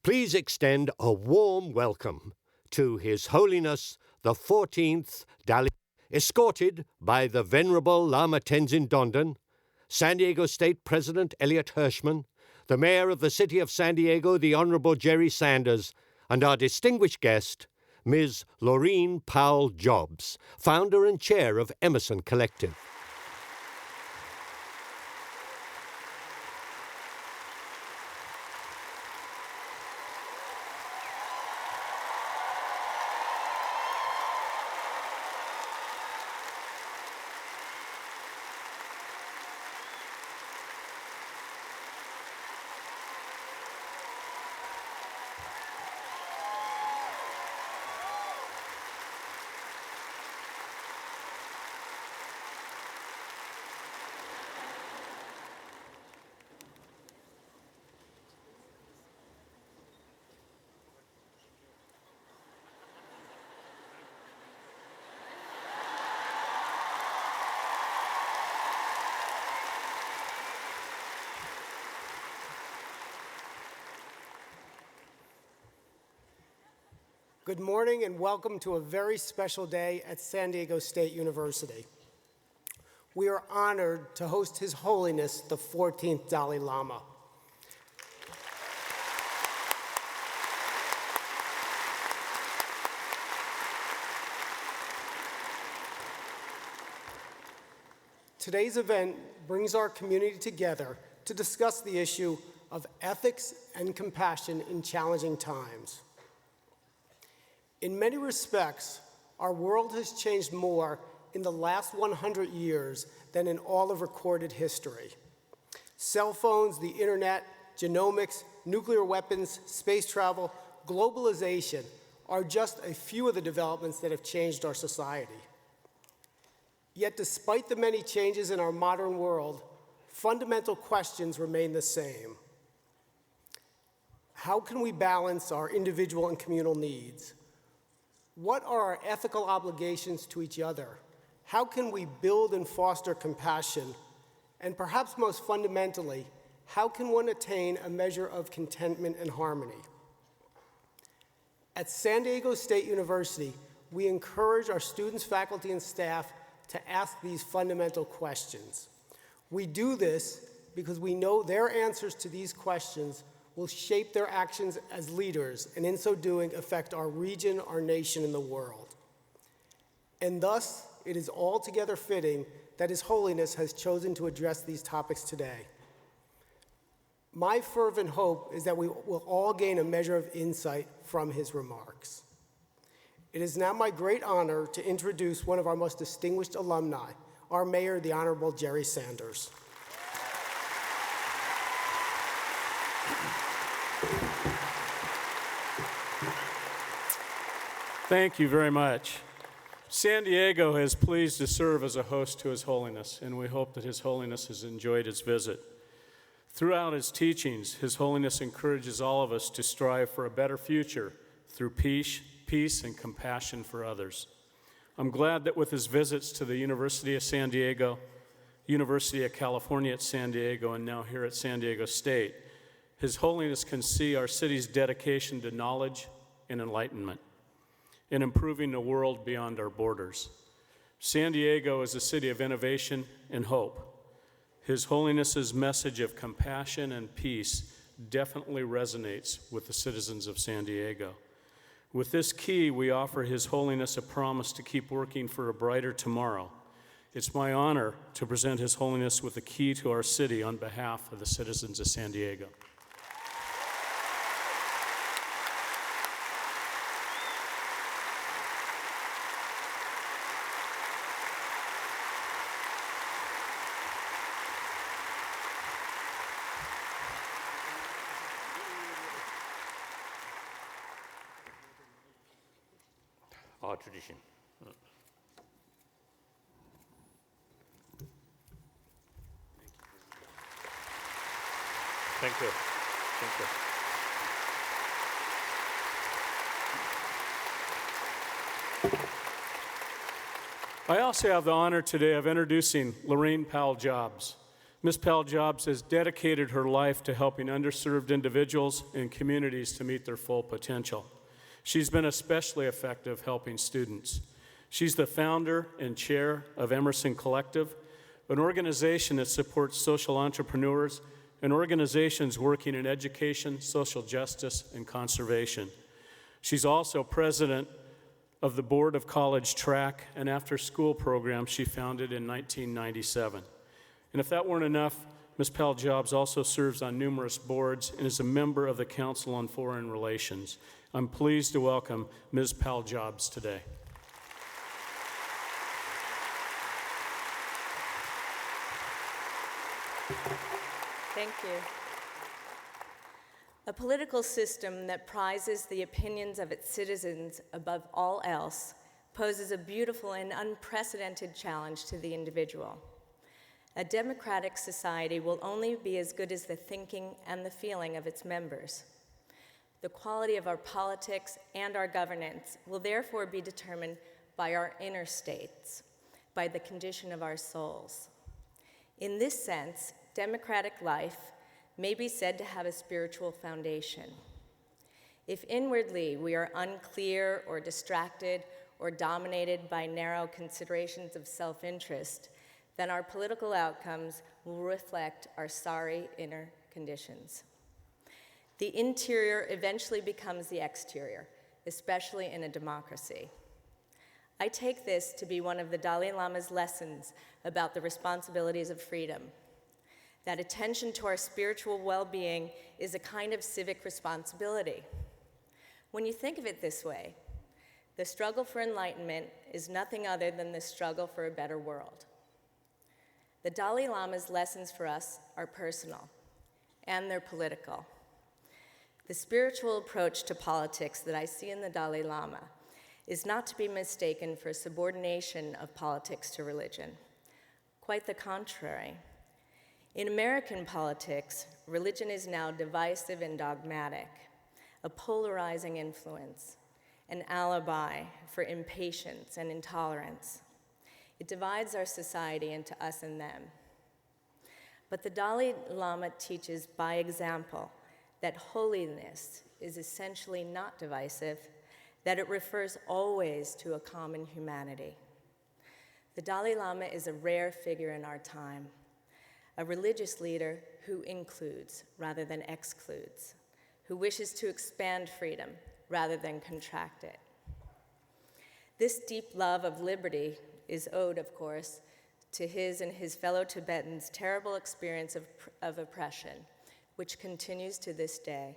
Please extend a warm welcome to His Holiness the 14th Dalai Lama, escorted by the Venerable Lama Tenzin Dondon, San Diego State President Elliot Hirschman, the Mayor of the City of San Diego, the Honorable Jerry Sanders, and our distinguished guest, Ms. Laureen Powell-Jobs, founder and chair of Emerson Collective. Good morning and welcome to a very special day at San Diego State University. We are honored to host His Holiness the 14th Dalai Lama. Today's event brings our community together to discuss the issue of ethics and compassion in challenging times. In many respects, our world has changed more in the last 100 years than in all of recorded history. Cell phones, the internet, genomics, nuclear weapons, space travel, globalization are just a few of the developments that have changed our society. Yet despite the many changes in our modern world, fundamental questions remain the same. How can we balance our individual and communal needs? What are our ethical obligations to each other? How can we build and foster compassion? And perhaps most fundamentally, how can one attain a measure of contentment and harmony? At San Diego State University, we encourage our students, faculty, and staff to ask these fundamental questions. We do this because we know their answers to these questions will shape their actions as leaders, and in so doing, affect our region, our nation, and the world. And thus, it is altogether fitting that His Holiness has chosen to address these topics today. My fervent hope is that we will all gain a measure of insight from his remarks. It is now my great honor to introduce one of our most distinguished alumni, our Mayor, the Honorable Jerry Sanders. Thank you very much. San Diego is pleased to serve as a host to His Holiness, and we hope that His Holiness has enjoyed his visit. Throughout his teachings, His Holiness encourages all of us to strive for a better future through peace and compassion for others. I'm glad that with his visits to the University of San Diego, University of California at San Diego, and now here at San Diego State, His Holiness can see our city's dedication to knowledge and enlightenment in improving the world beyond our borders. San Diego is a city of innovation and hope. His Holiness's message of compassion and peace definitely resonates with the citizens of San Diego. With this key, we offer His Holiness a promise to keep working for a brighter tomorrow. It's my honor to present His Holiness with the key to our city on behalf of the citizens of San Diego. Our tradition. Thank you. Thank you. I also have the honor today of introducing Laureen Powell-Jobs. Ms. Pal-Jobs has dedicated her life to helping underserved individuals and communities to meet their full potential. She's been especially effective helping students. She's the founder and chair of Emerson Collective, an organization that supports social entrepreneurs and organizations working in education, social justice, and conservation. She's also president of the board of college track and after-school programs she founded in 1997. And if that weren't enough, Ms. Pal-Jobs also serves on numerous boards and is a member of the Council on Foreign Relations. I'm pleased to welcome Ms. Pal-Jobs today. Thank you. A political system that prizes the opinions of its citizens above all else poses a beautiful and unprecedented challenge to the individual. A democratic society will only be as good as the thinking and the feeling of its members. The quality of our politics and our governance will therefore be determined by our inner states, by the condition of our souls. In this sense, democratic life may be said to have a spiritual foundation. If inwardly we are unclear or distracted or dominated by narrow considerations of self-interest, then our political outcomes will reflect our sorry inner conditions. The interior eventually becomes the exterior, especially in a democracy. I take this to be one of the Dalai Lama's lessons about the responsibilities of freedom, that attention to our spiritual well-being is a kind of civic responsibility. When you think of it this way, the struggle for enlightenment is nothing other than the struggle for a better world. The Dalai Lama's lessons for us are personal, and they're political. The spiritual approach to politics that I see in the Dalai Lama is not to be mistaken for subordination of politics to religion. Quite the contrary. In American politics, religion is now divisive and dogmatic, a polarizing influence, an alibi for impatience and intolerance. It divides our society into us and them. But the Dalai Lama teaches by example that holiness is essentially not divisive, that it refers always to a common humanity. The Dalai Lama is a rare figure in our time, a religious leader who includes rather than excludes, who wishes to expand freedom rather than contract it. This deep love of liberty is owed, of course, to his and his fellow Tibetans' terrible experience of oppression, which continues to this day.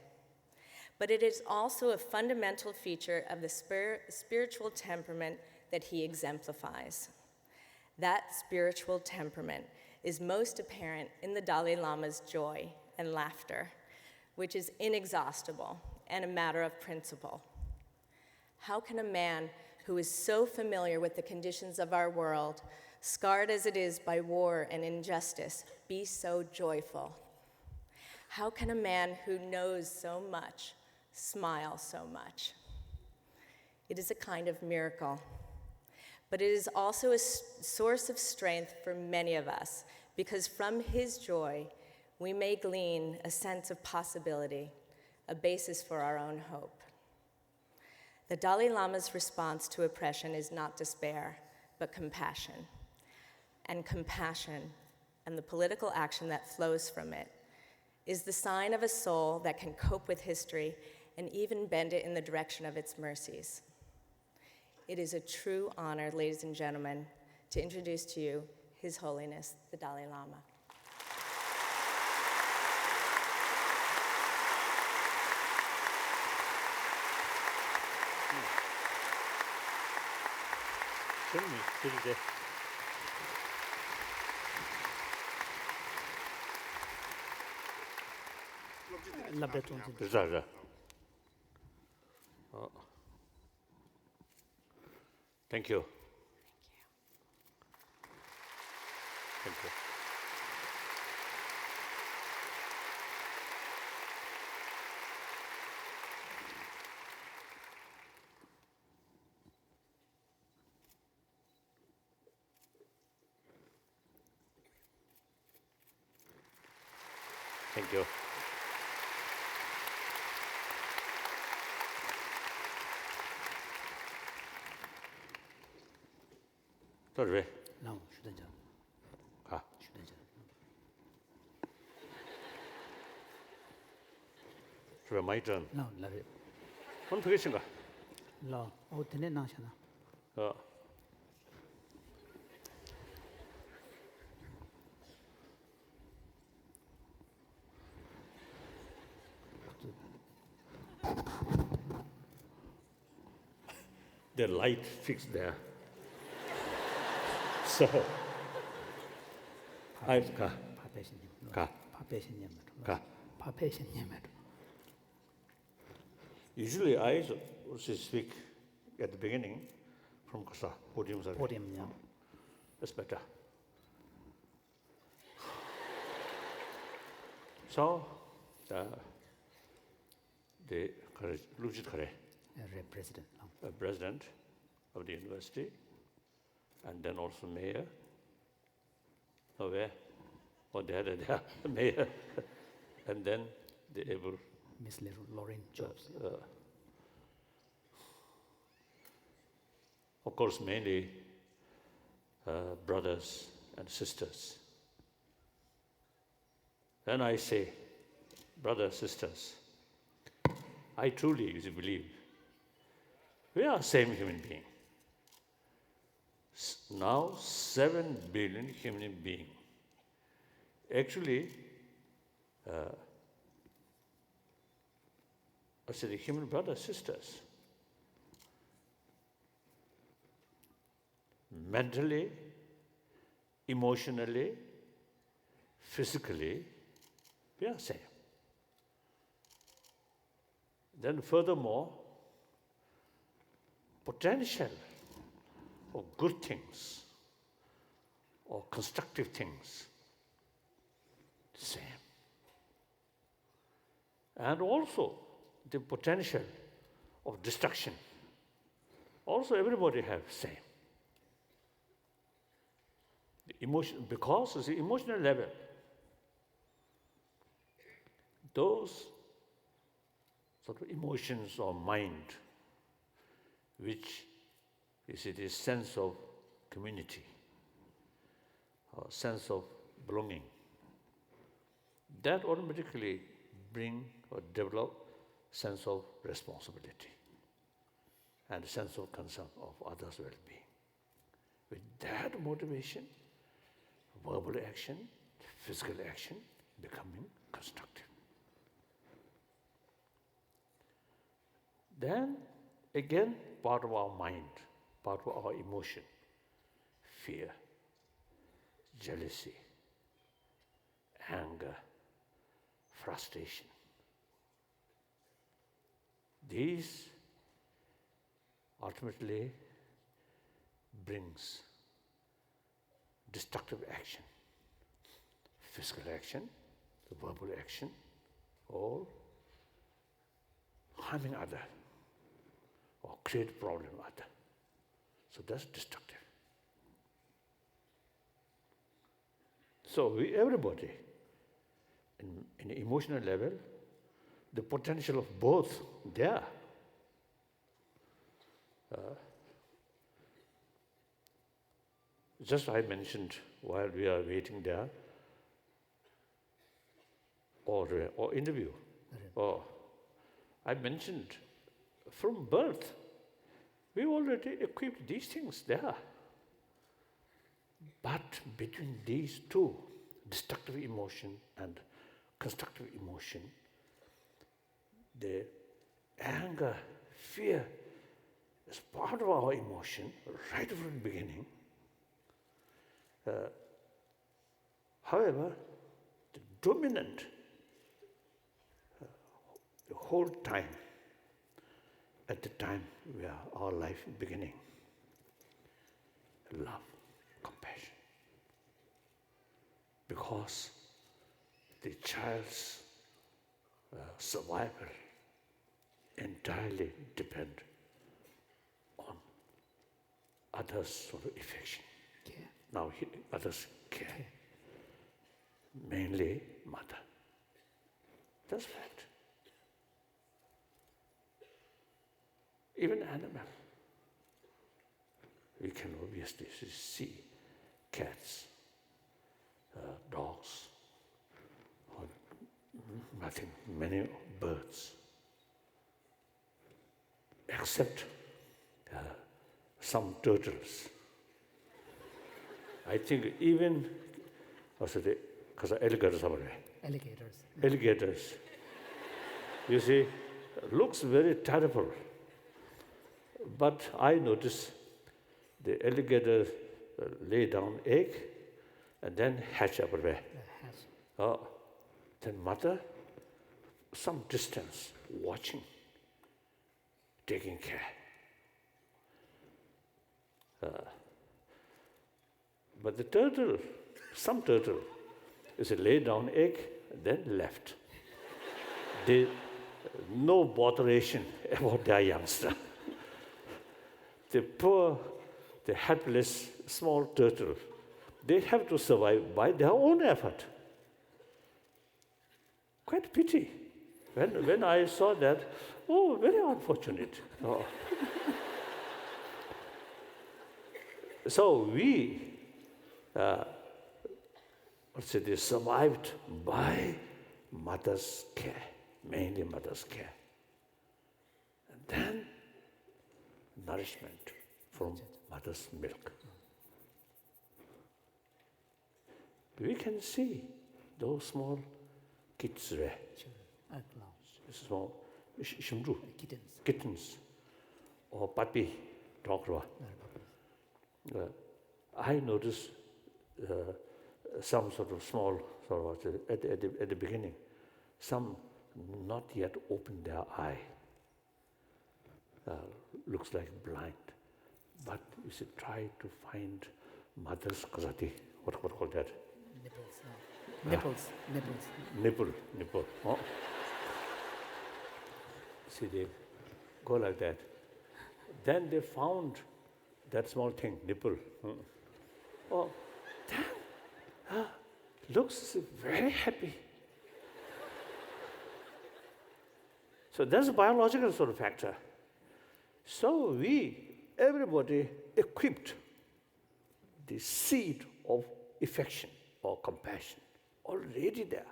But it is also a fundamental feature of the spiritual temperament that he exemplifies. That spiritual temperament is most apparent in the Dalai Lama's joy and laughter, which is inexhaustible and a matter of principle. How can a man who is so familiar with the conditions of our world, scarred as it is by war and injustice, be so joyful? How can a man who knows so much smile so much? It is a kind of miracle, but it is also a source of strength for many of us, because from his joy, we may glean a sense of possibility, a basis for our own hope. The Dalai Lama's response to oppression is not despair, but compassion. And compassion, and the political action that flows from it, is the sign of a soul that can cope with history and even bend it in the direction of its mercies. It is a true honor, ladies and gentlemen, to introduce to you His Holiness, the Dalai Lama. Thank you. Thank you. Thank you. Sorry. No, shouldn't. Ah. Shouldn't. So my turn. No, love it. One question. Law. Oh, then it national. The light fixed there. So I usually I also speak at the beginning from Kasa podium. Podium, yeah. That's better. So the Lujit Khare, President. president of the university, and then also mayor. Oh, where? Oh, there, mayor, and then the able. Miss Lauren Jobs. Of course, mainly brothers and sisters. When I say brothers, sisters, I truly believe we are same human being. Now 7 billion human beings. Actually, I said the human brothers, sisters. Mentally, emotionally, physically, we are same. Then furthermore, potential of good things or constructive things, same. And also the potential of destruction, also everybody have same. The emotion, because it's the emotional level, those sort of emotions or mind, which is the sense of community, or sense of belonging, that automatically bring or develop sense of responsibility and sense of concern of others' well-being. With that motivation, verbal action, physical action becoming constructive. Then again, part of our mind, part of our emotion, fear, jealousy, anger, frustration. These ultimately brings destructive action, physical action, verbal action, or harming other, or create problem other. So that's destructive. So everybody, in emotional level, the potential of both there. Just I mentioned while we are waiting there, or interview, or I mentioned from birth, we already equipped these things there. But between these two, destructive emotion and constructive emotion, the anger, fear is part of our emotion right from the beginning. However, the dominant the whole time, at the time where our life beginning, love, compassion. Because the child's survival entirely depend on others' sort of affection. Care. Now others care. Mainly mother. That's fact. Even animal. We can obviously see cats, dogs, or nothing, many birds, except some turtles. I think even, because alligators are there. Alligators. Alligators, you see, looks very terrible. But I notice the alligator lay down egg and then hatch up there. Then mother, some distance, watching, taking care. But the turtle, some turtle, is a lay down egg and then left. They, no botheration about their youngster. The poor, the helpless small turtle, they have to survive by their own effort. Quite pity. When I saw that, oh, very unfortunate. Oh. So we, they survived by mother's care, mainly mother's care. And then nourishment from mother's milk. We can see those small kids there, small kittens, or puppy dog. I noticed some sort of small, at the beginning, some not yet opened their eye. Looks like blind. But you should try to find mother's kasati. What call that? Nipples. Nipple. Oh. See, they go like that. Then they found that small thing, nipple. Oh, that looks very happy. So that's a biological sort of factor. So everybody equipped the seed of affection or compassion already there.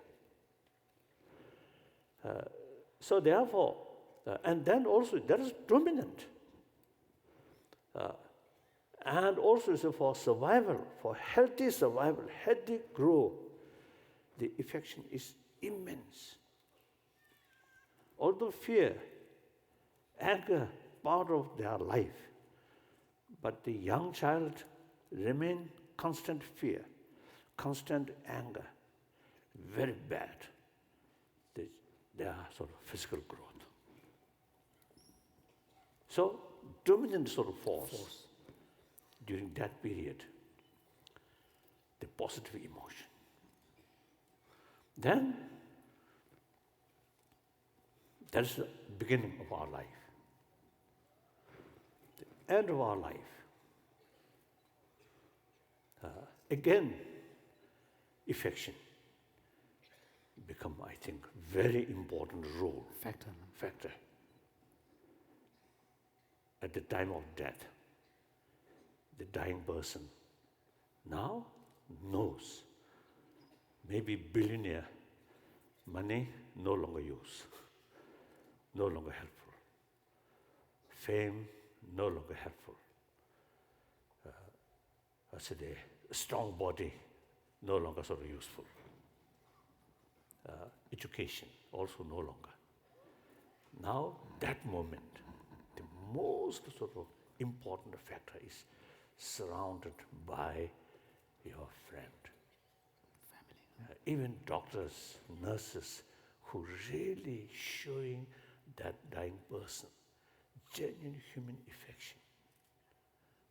So therefore, and then also that is dominant. And also so for survival, for healthy survival, healthy growth, the affection is immense. Although fear, anger, part of their life, but the young child remain constant fear, constant anger, very bad. Their sort of physical growth. So dominant sort of force during that period, the positive emotion. Then that's the beginning of our life. The end of our life. Again, affection become, I think, very important role. Factor. At the time of death, the dying person now knows, maybe billionaire, money no longer use, no longer helpful. Fame no longer helpful. A strong body no longer sort of useful. Education also no longer. Now that moment, the most sort of important factor is surrounded by your friend. Family. Even doctors, nurses who really showing that dying person genuine human affection,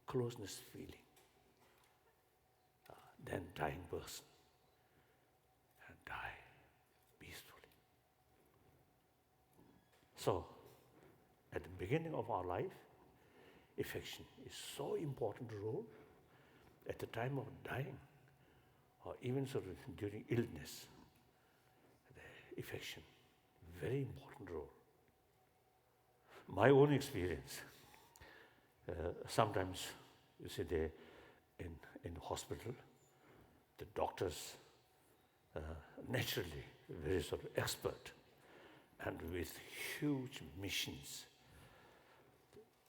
closeness feeling. Then dying person and die peacefully. So, at the beginning of our life, affection is so important role. At the time of dying, or even sort of during illness, the affection very important role. My own experience, sometimes you see they in hospital, the doctors naturally very sort of expert and with huge missions.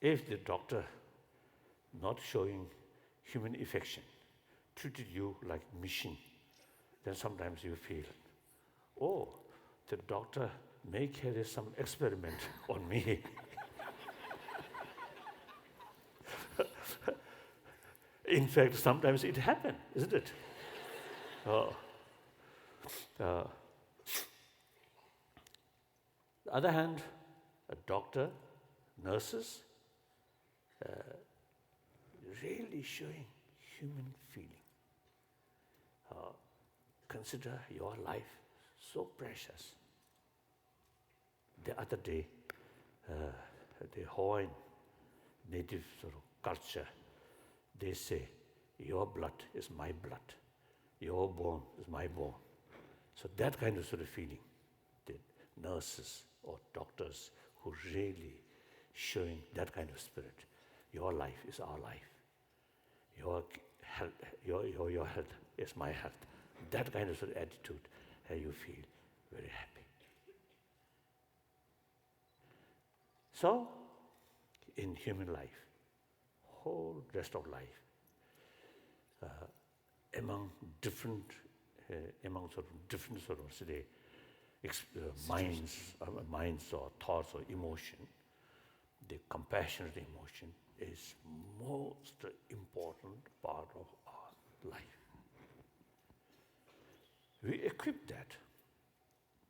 If the doctor not showing human affection, treated you like mission, then sometimes you feel, oh, the doctor may carry some experiment on me. In fact, sometimes it happens, isn't it? The other hand, a doctor, nurses, really showing human feeling. Consider your life so precious. The other day, the Hawaiian native sort of culture, they say, your blood is my blood, your bone is my bone. So that kind of sort of feeling, the nurses or doctors who really showing that kind of spirit. Your life is our life. Your health, your health is my health. That kind of sort of attitude, you feel very happy. So, in human life, whole rest of life, among sort of different sort of say, minds or thoughts or emotion, the compassionate emotion is most important part of our life. We equip that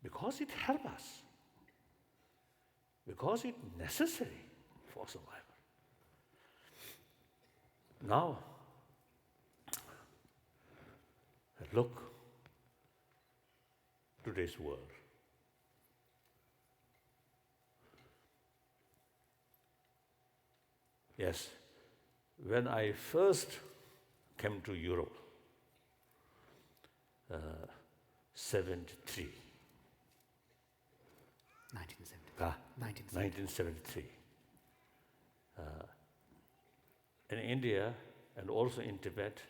because it helps us, because it's necessary for survival. Now, look today's world. Yes, when I first came to Europe, 1973. 1973. In India and also in Tibet,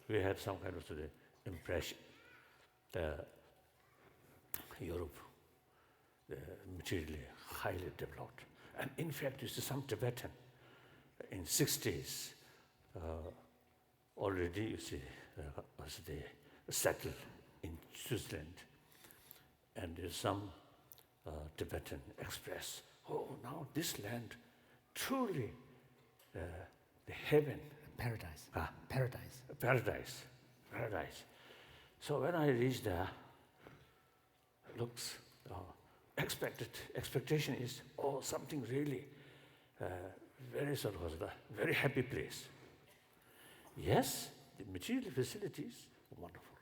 we had some kind of sort of impression that Europe, materially highly developed. And in fact, you see some Tibetan in 60s already, you see, was they settled in Switzerland. And there's some Tibetan express, oh, now this land truly the heaven. Paradise. Paradise. Paradise. Paradise. So when I reached there, looks, expectation is, oh, something really very sort of a very happy place. Yes, the material facilities are wonderful.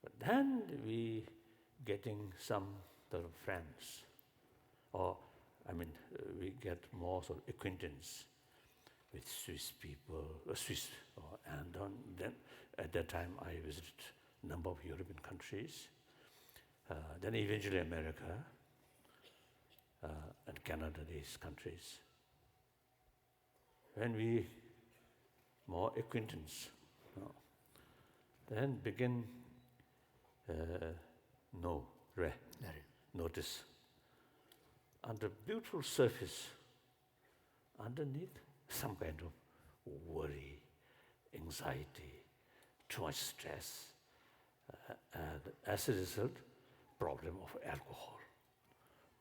But then we getting some sort of friends, or we get more sort of acquaintance with Swiss people, and then at that time I visited a number of European countries, then eventually America and Canada, these countries. When we more acquaintance, then begin notice under beautiful surface, underneath some kind of worry, anxiety, too much stress, and as a result, problem of alcohol,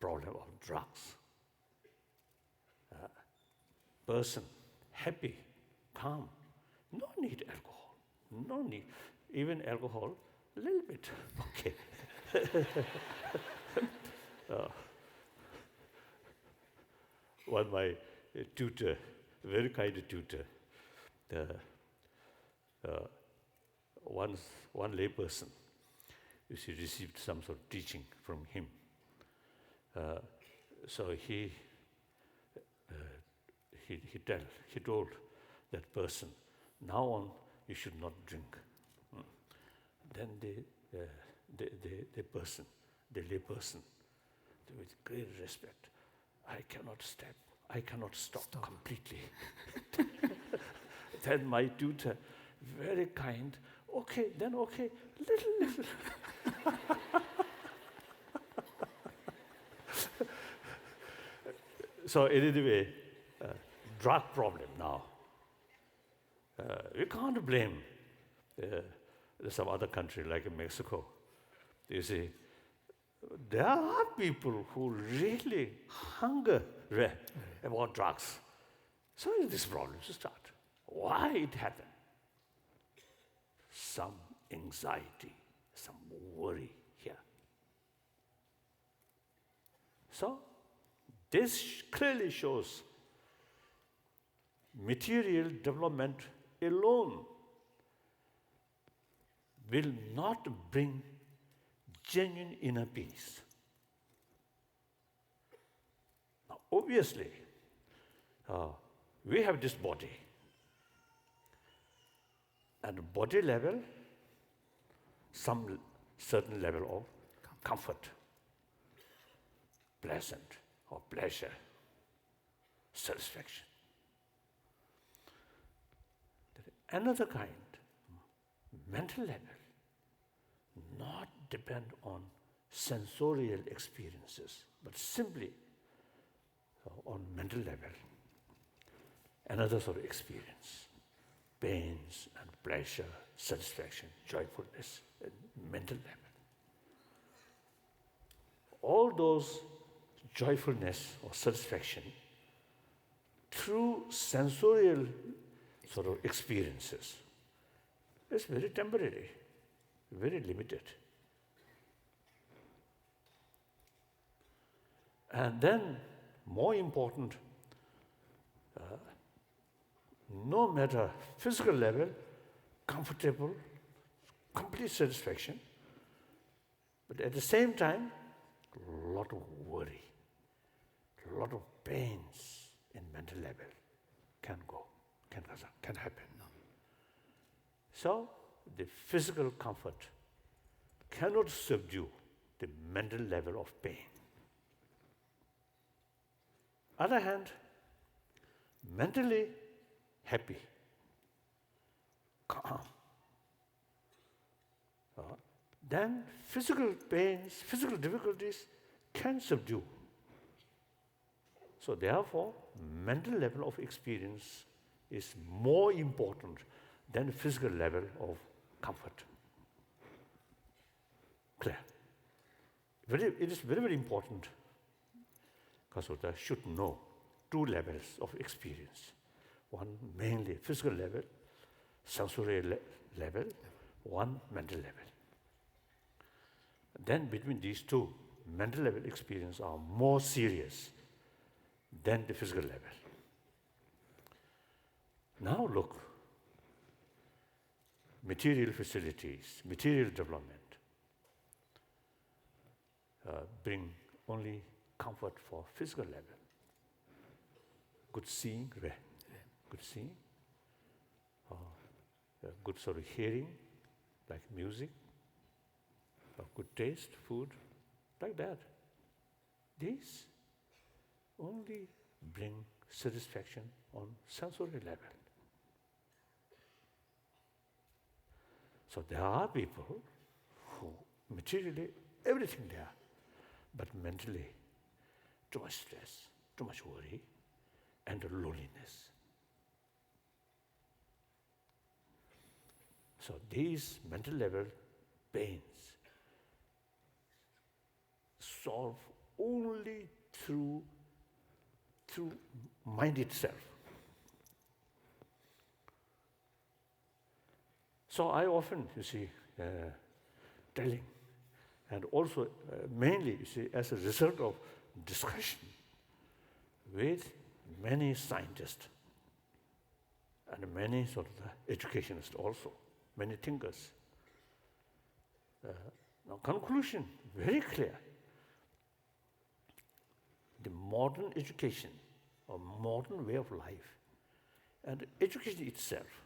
problem of drugs. Person happy, calm, no need alcohol, no need, even alcohol, a little bit, okay. One my tutor, very kind tutor, one layperson, you see, received some sort of teaching from him. So he told that person, now on you should not drink. Then the layperson, with great respect, I cannot stop completely. Then my tutor, very kind, okay, little. So anyway, drug problem now. You can't blame some other country like Mexico. You see, there are people who really hunger about drugs. So this problem to start. Why it happened? Some anxiety, some worry here. So this clearly shows material development alone will not bring genuine inner peace. Now, obviously, we have this body. And body level, some certain level of comfort, pleasant or pleasure, satisfaction. Another kind, mental level, not depend on sensorial experiences, but simply on mental level. Another sort of experience, pains and pleasure, satisfaction, joyfulness, and mental level. All those joyfulness or satisfaction through sensorial sort of experiences is very temporary, very limited. And then, more important, no matter physical level, comfortable, complete satisfaction, but at the same time, a lot of worry, a lot of pains in mental level can happen. So, the physical comfort cannot subdue the mental level of pain. Other hand, mentally happy, calm. Then physical pains, physical difficulties can subdue. So therefore, mental level of experience is more important than physical level of comfort. Clear? It is very, very important because we should know two levels of experience. One mainly physical level, sensorial level, one mental level. Then between these two, mental level experience are more serious than the physical level. Now look, material facilities, material development bring only comfort for physical level. Good seeing, good seeing, good sort of hearing, like music, good taste, food, like that. These only bring satisfaction on sensory level. So there are people who materially, everything there, but mentally, too much stress, too much worry, and loneliness. So these mental level pains solve only through mind itself. So I often, telling, and also mainly, as a result of discussion with many scientists and many sort of educationists also, many thinkers. Now conclusion, very clear. The modern education, or modern way of life, and education itself,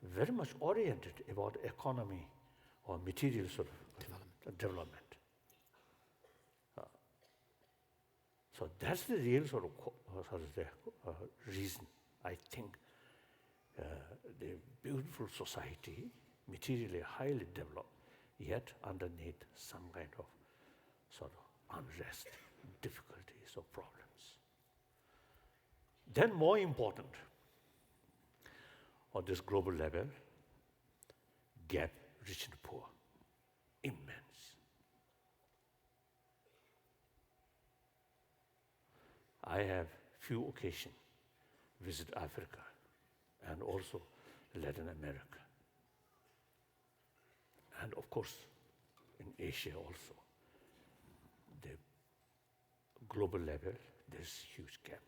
very much oriented about economy or material sort of development. So that's the real sort of the reason I think the beautiful society, materially highly developed, yet underneath some kind of sort of unrest, difficulties or problems. Then more important, on this global level, gap rich and poor, immense. I have few occasions visit Africa and also Latin America. And of course, in Asia also. The global level, there's huge gap.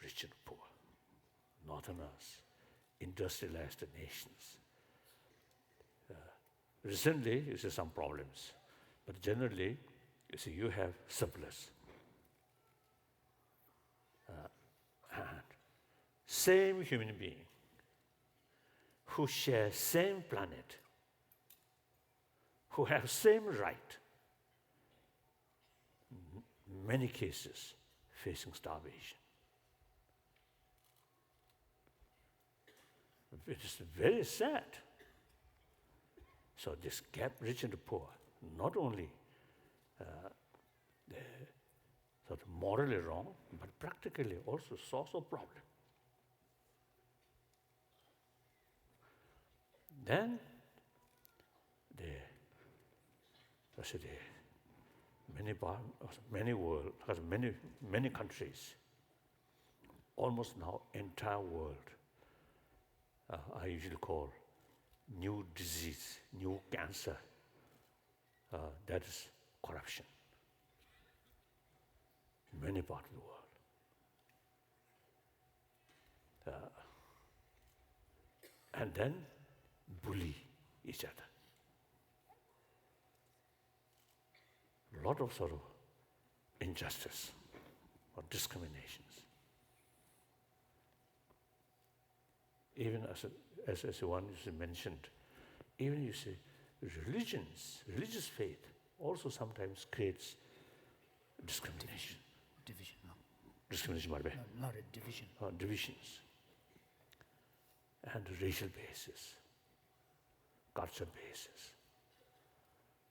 Rich and poor, northerners, industrialized nations. Recently, you see some problems, but generally, you see you have surplus. And same human being who share same planet, who have same right, many cases facing starvation. It is very sad. So this gap, rich and poor, not only sort of morally wrong, but practically also source of problem. Then many countries, almost now entire world, I usually call new disease, new cancer, that is corruption. Many parts of the world. And then bully each other. A lot of sort of injustice or discriminations. Even as one you mentioned, even you see religious faith also sometimes creates discrimination. Division, no. Discrimination, by the way. No, not a division. Divisions. And racial basis, culture basis.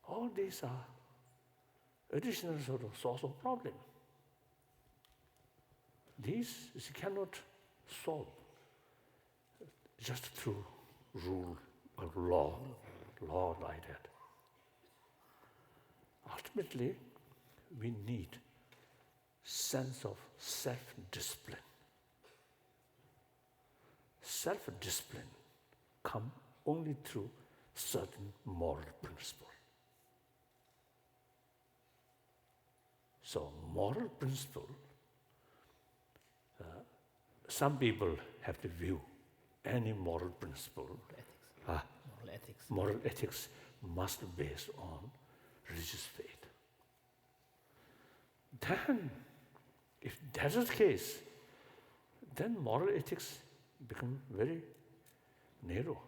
All these are additional sort of source of problem. These you cannot solve just through rule or law like that. Ultimately, we need sense of self-discipline. Self-discipline comes only through certain moral principle. So moral principle, some people have to view any moral principle, moral ethics must be based on religious faith. Then, if that is the case, then moral ethics become very narrow,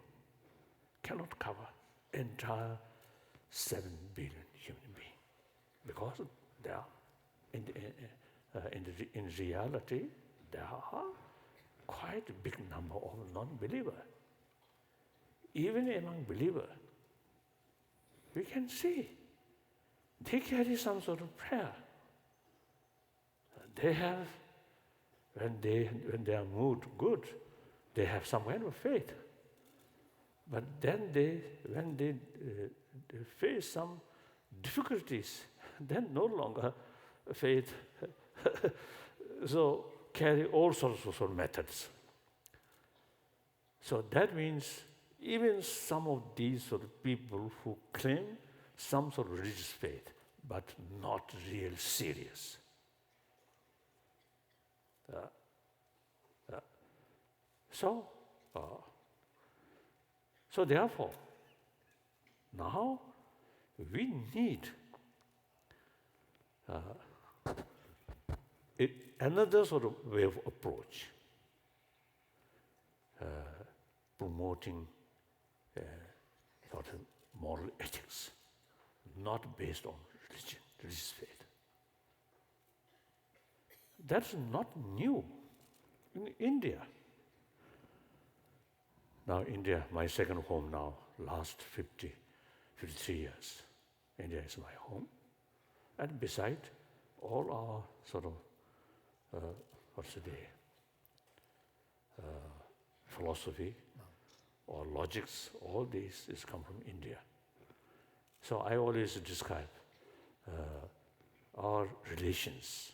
cannot cover entire 7 billion human beings, because there are, in reality, there are quite a big number of non-believers. Even among believers, we can see they carry some sort of prayer. They have, when they are moved good, they have some kind of faith. But then when they face some difficulties, then no longer faith. So carry all sorts of methods. So that means even some of these sort of people who claim some sort of religious faith, but not real serious. So therefore, now we need another sort of way of approach, promoting sort of moral ethics, not based on religious faith. That's not new in India. Now India, my second home now, last 53 years. India is my home. And beside all our sort of, philosophy or logics, all these is come from India. So I always describe our relations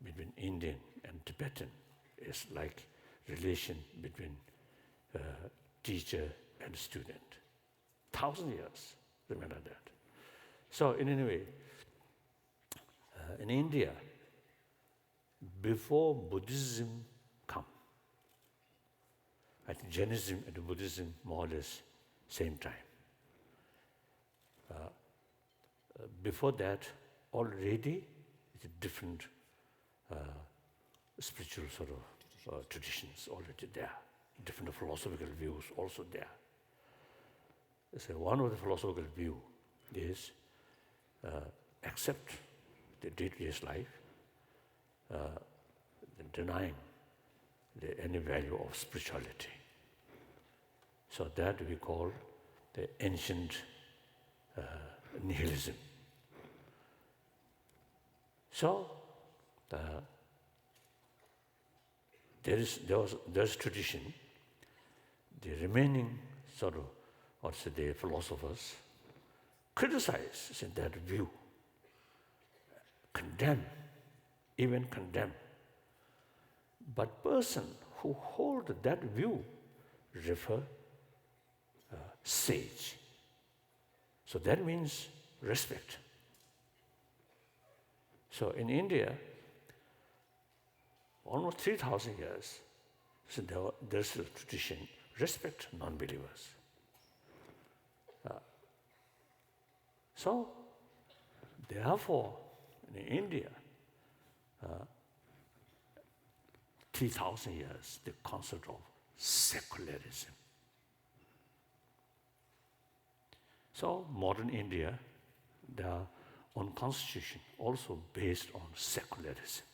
between Indian and Tibetan is like relation between teacher and student. 1,000 years, remember that. So in any way, in India, before Buddhism come, I think Jainism and Buddhism more or less same time. Before that, already it's a different spiritual sort of traditions already there, different philosophical views also there. So one of the philosophical view is accept the day-to-day life, denying any value of spirituality. So that we call the ancient nihilism. So there's tradition. The remaining sort of, also the philosophers criticize in that view, even condemn. But person who hold that view refer sage. So that means respect. So in India, almost 3,000 years, so there's a tradition, respect non-believers. So, therefore, in India, 3,000 years, the concept of secularism. So, modern India, their own constitution also based on secularism.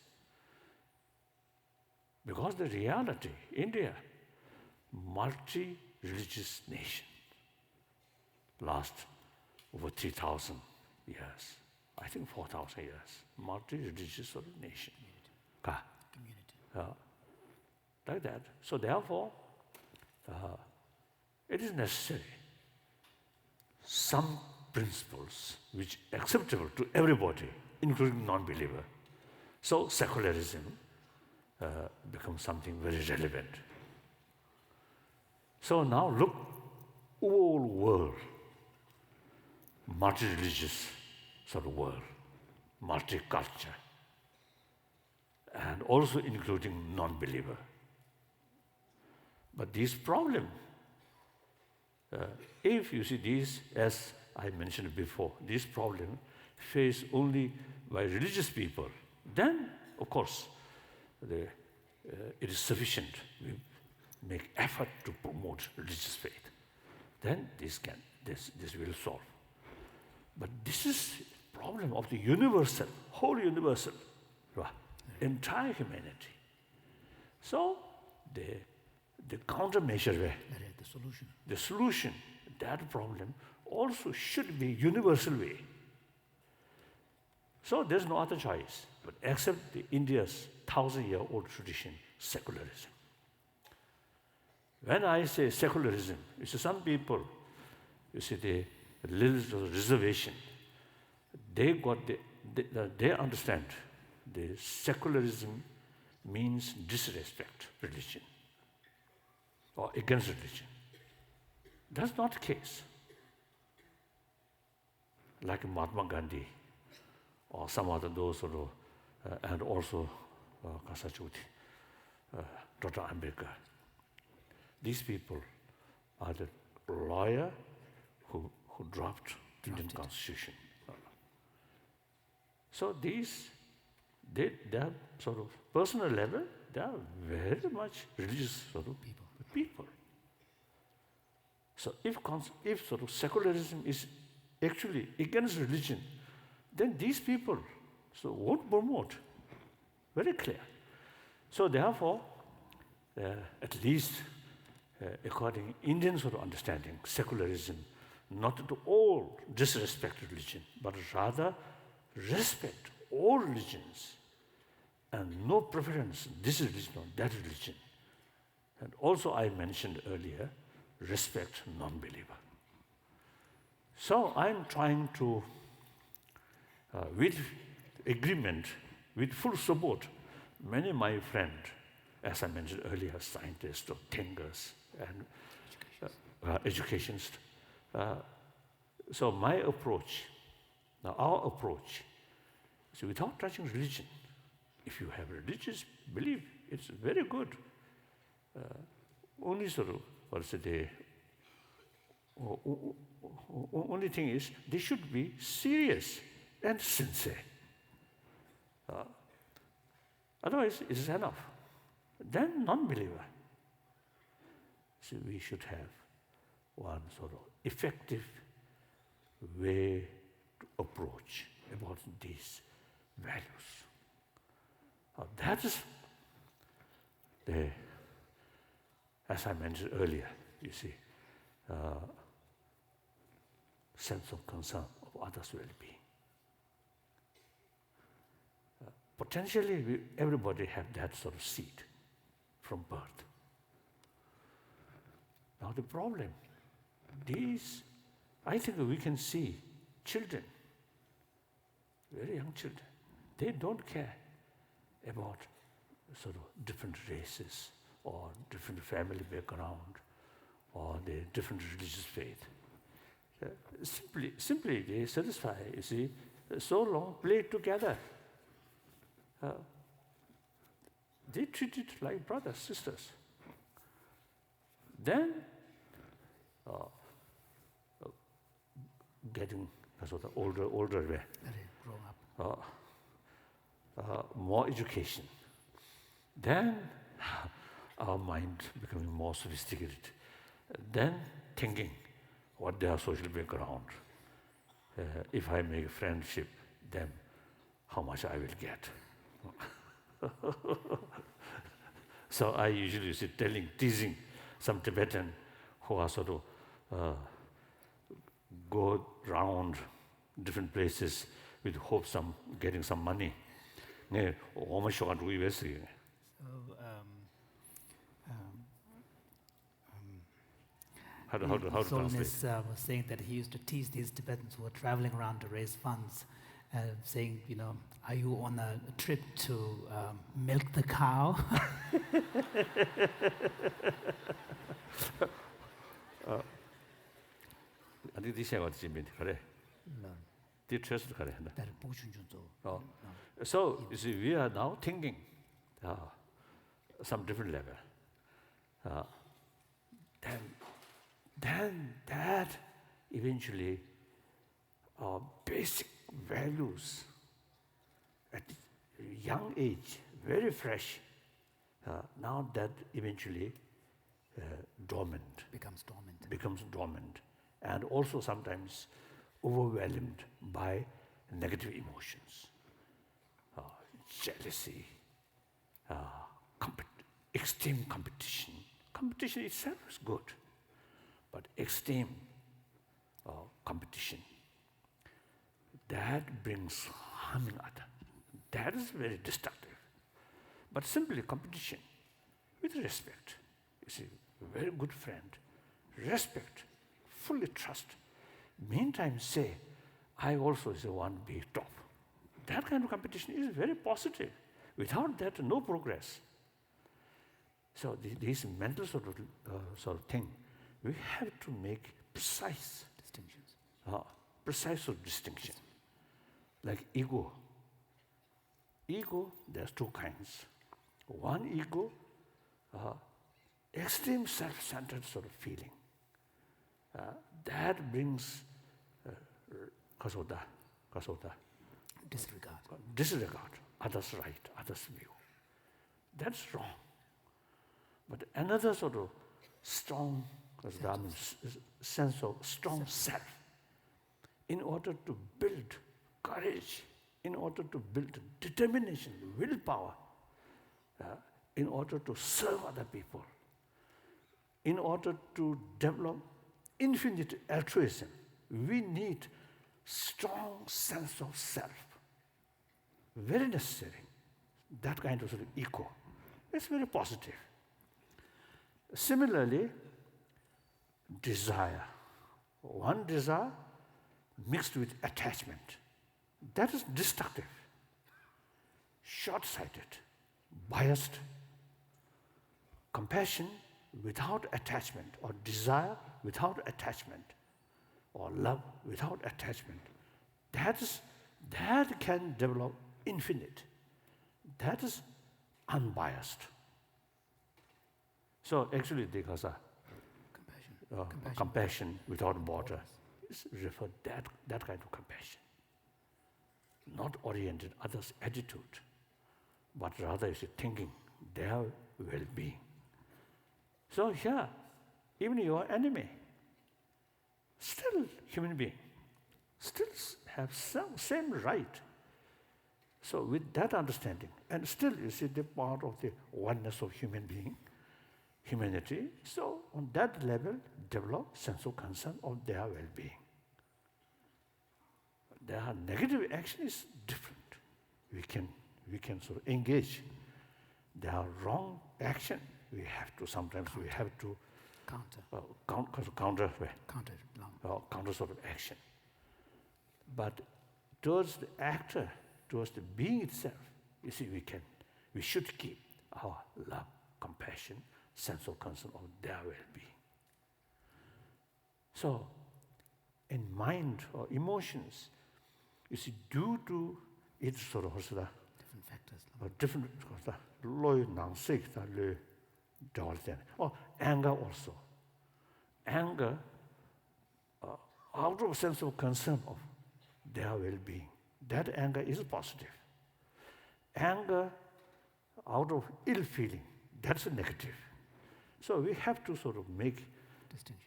Because the reality, India, multi-religious nation, last over 3,000 years, I think 4,000 years, multi-religious sort of nation. Community. Like that. So therefore, it is necessary some principles which are acceptable to everybody, including non-believer. So secularism becomes something very relevant. So now look, whole world, multi-religious sort of world, multi-culture, and also including non-believer. But this problem, if you see these, as I mentioned before, this problem faced only by religious people, then, of course, it is sufficient. We make effort to promote religious faith. Then this will solve. But this is problem of the universal, whole universal, entire humanity. So the countermeasure, the solution, that problem also should be universal way. So there's no other choice but accept India's 1,000-year-old tradition, secularism. When I say secularism, you see some people, you see the little reservation, they understand the secularism means disrespect religion or against religion. That's not the case. Like Mahatma Gandhi or some other those sort of, and also Dr. Ambedkar. These people are the lawyer who dropped the Indian Constitution. So these, they are sort of personal level, they are very much religious sort of people. So if sort of secularism is actually against religion, then these people won't promote very clear. So therefore, at least according Indian sort of understanding, secularism, not to all disrespect religion, but rather respect all religions and no preference, this religion or that religion. And also I mentioned earlier, respect non-believer. So I'm trying to, with agreement, with full support, many of my friends, as I mentioned earlier, scientists or thinkers and educationists. So my approach, now our approach, is without touching religion. If you have religious belief, it's very good. Only sort of, only thing is, they should be serious and sincere. Otherwise, it's enough. Then non-believer. So we should have one sort of effective way to approach about these values. That is the, as I mentioned earlier, you see, sense of concern of others' well-being. Potentially, everybody have that sort of seed from birth. Now the problem, these, I think we can see children, very young children, they don't care about sort of different races or different family background or the different religious faith. Simply they satisfy, you see, so long play together. They treat it like brothers, sisters. Then, getting sort of older way, Grow up. more education. Then, our mind becoming more sophisticated. Then, thinking what their social background. If I make a friendship, then how much I will get. So I usually see teasing some Tibetan who are sort of go around different places with hopes of getting some money. How to translate? Holiness was saying that he used to tease these Tibetans who were traveling around to raise funds, saying, you know, are you on a trip to milk the cow? I think this is what you mean, correct? No. The trust correct. That Oh. So, you see, we are now thinking some different level. Then that eventually basic values at a young age, very fresh, now that eventually becomes dormant, and also sometimes overwhelmed by negative emotions, jealousy, extreme competition. Competition itself is good, but extreme competition, that brings harming others. That is very destructive. But simply competition with respect. You see, a very good friend, respect, fully trust. Meantime say, I also want to be top. That kind of competition is very positive. Without that, no progress. So this mental sort of thing, we have to make precise distinctions. Precise sort of distinction. Like ego. Ego, there's two kinds. One ego, extreme self-centered sort of feeling. That brings disregard, others' right, others' view. That's wrong. But another sort of strong sense of strong self, in order to build courage, in order to build determination, willpower, in order to serve other people, in order to develop infinite altruism, we need strong sense of self. Very necessary. That kind of sort of ego. It's very positive. Similarly, desire. One desire mixed with attachment. That is destructive, short-sighted, biased. Compassion without attachment, or desire without attachment, or love without attachment, that can develop infinite. That is unbiased. So actually, because compassion without border is referred that kind of compassion, not oriented others' attitude, but rather is thinking their well-being. So here, even your enemy, still human being, still have same right. So with that understanding, and still you see the part of the oneness of human being, humanity, so on that level, develop sense of concern of their well-being. Their negative action is different. We can sort of engage. Their wrong action, sometimes we have to counter sort of action. But towards the actor, towards the being itself, you see, we should keep our love, compassion, sense of concern of their well-being. So, in mind or emotions, you see, due to its sort of different factors, or anger also. Anger, out of sense of concern of their well-being, that anger is positive. Anger out of ill feeling, that's a negative. So we have to sort of make distinctions,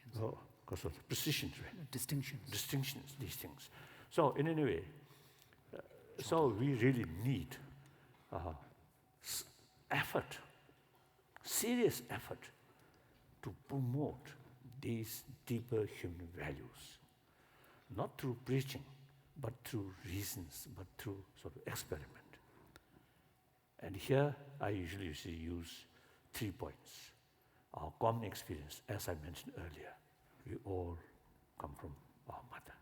these things. So in any way, so we really need effort, serious effort to promote these deeper human values, not through preaching, but through reasons, but through sort of experiment. And here I usually use 3 points. Our common experience, as I mentioned earlier, we all come from our mother.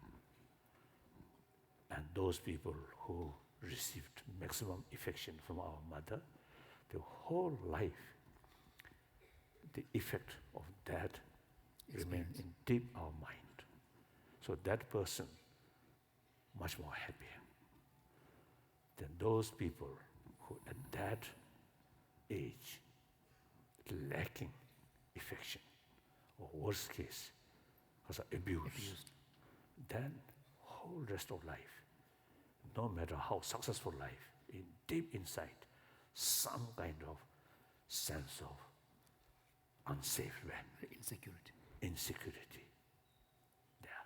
And those people who received maximum affection from our mother, the whole life, the effect of that remains in deep our mind. So that person, much more happier than those people who at that age lacking affection, or worst case, because of abuse. Then whole rest of life, no matter how successful life, in deep inside, some kind of sense of unsafe insecurity there.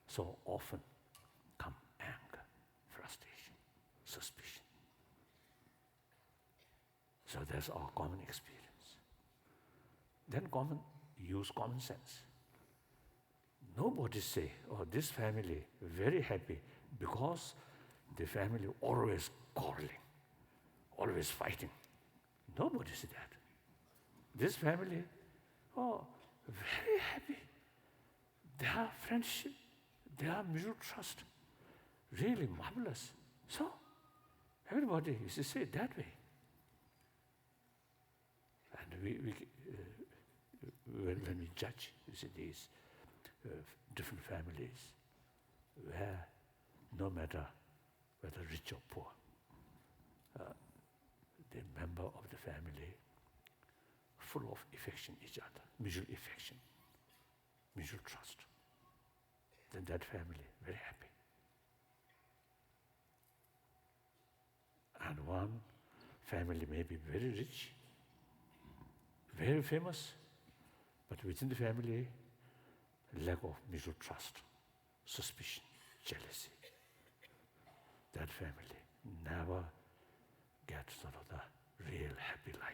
So often come anger, frustration, suspicion. So that's our common experience. Then use common sense. Nobody say, oh, this family very happy because the family always quarreling, always fighting. Nobody say that. This family, oh, very happy. Their friendship, their mutual trust, really marvelous. So, everybody used to say it that way. And when we judge, you see, these different families, where no matter whether rich or poor, the member of the family full of affection each other, mutual affection, mutual trust, then that family very happy. And one family may be very rich, very famous, but within the family, lack of mutual trust, suspicion, jealousy. That family never gets sort of the real happy life.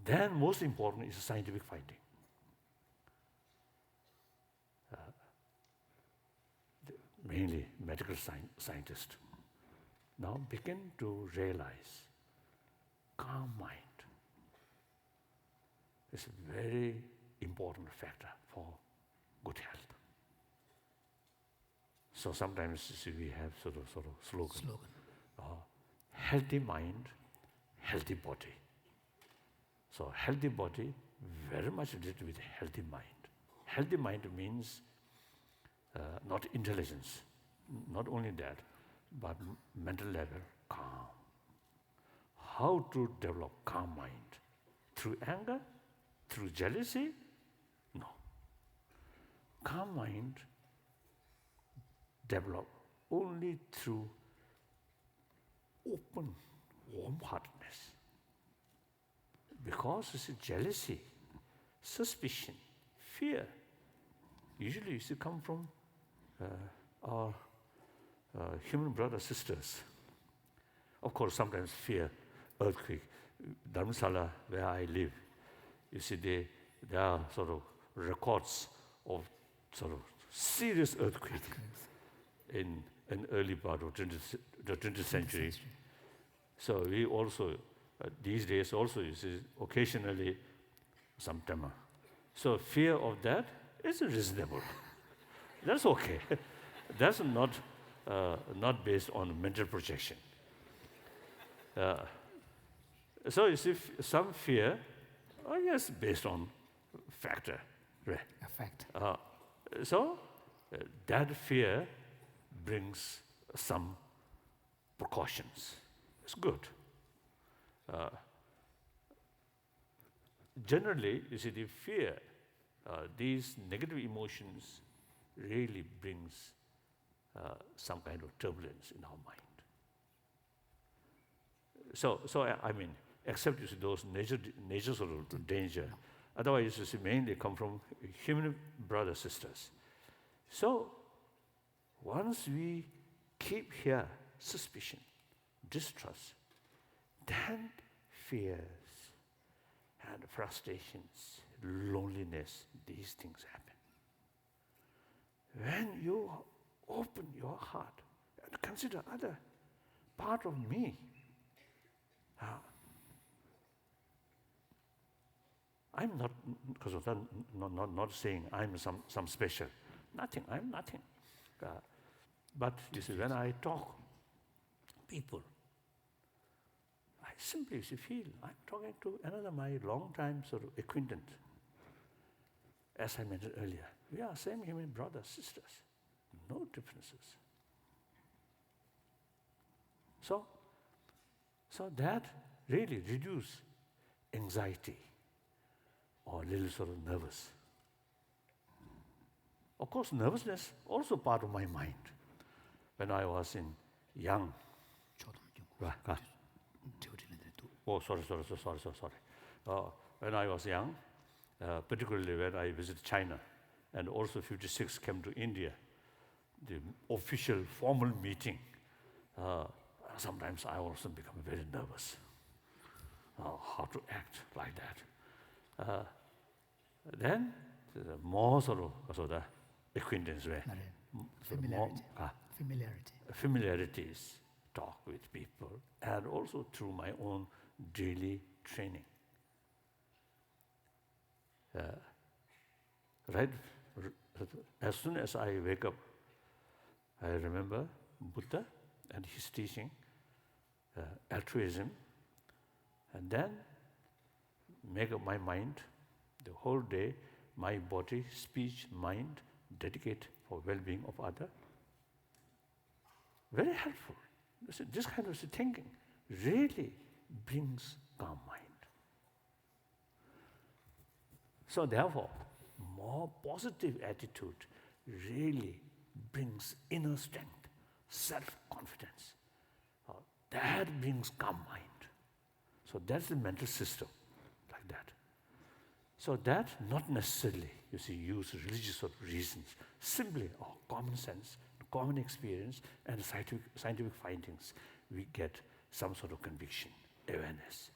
Then most important is scientific finding. Mainly medical scientists now begin to realize calm mind is a very important factor for good health. So sometimes we have sort of slogan. Healthy mind, healthy body. So healthy body very much related with healthy mind. Healthy mind means not intelligence, not only that, but mental level, calm. How to develop calm mind? Through anger? Through jealousy? No. Calm mind develop only through open warm-heartedness. Because it's jealousy, suspicion, fear, usually used to come from our human brothers, sisters. Of course, sometimes fear, earthquake. Dharamsala, where I live, you see, there are sort of records of sort of serious earthquake in an early part of the 20th century. So we also, these days also, you see, occasionally some tremor. So fear of that is reasonable. That's okay. That's not based on mental projection. So you see, some fear, yes, based on factor. Right? A fact. So that fear brings some precautions. It's good. Generally, you see, the fear, these negative emotions really brings some kind of turbulence in our mind. So I mean, except you see those nature sort of danger, otherwise you see mainly come from human brothers, sisters. So once we keep here suspicion, distrust, then fears and frustrations, loneliness, these things happen. When you open your heart and consider other part of me, I'm not, because of that, not saying I'm some special. Nothing, I'm nothing. But you see, when I talk, people, I simply feel I'm talking to another my long-time sort of acquaintance. As I mentioned earlier, we are same human brothers, sisters, no differences. So that really reduces anxiety or a little sort of nervous. Of course, nervousness also part of my mind. When I was young. Oh, sorry. When I was young, particularly when I visited China, and also 56 came to India, the official formal meeting, sometimes I also become very nervous. How to act like that. Then more sort of the acquaintance way. Familiarities, talk with people, and also through my own daily training. Right, as soon as I wake up, I remember Buddha and his teaching, altruism, and then make up my mind, the whole day, my body, speech, mind, dedicate for well-being of others. Very helpful. This kind of thinking really brings calm mind. So therefore, more positive attitude really brings inner strength, self-confidence. That brings calm mind. So that's the mental system, like that. So that not necessarily, you see, use religious reasons, simply common sense, common experience, and scientific findings, we get some sort of conviction, awareness.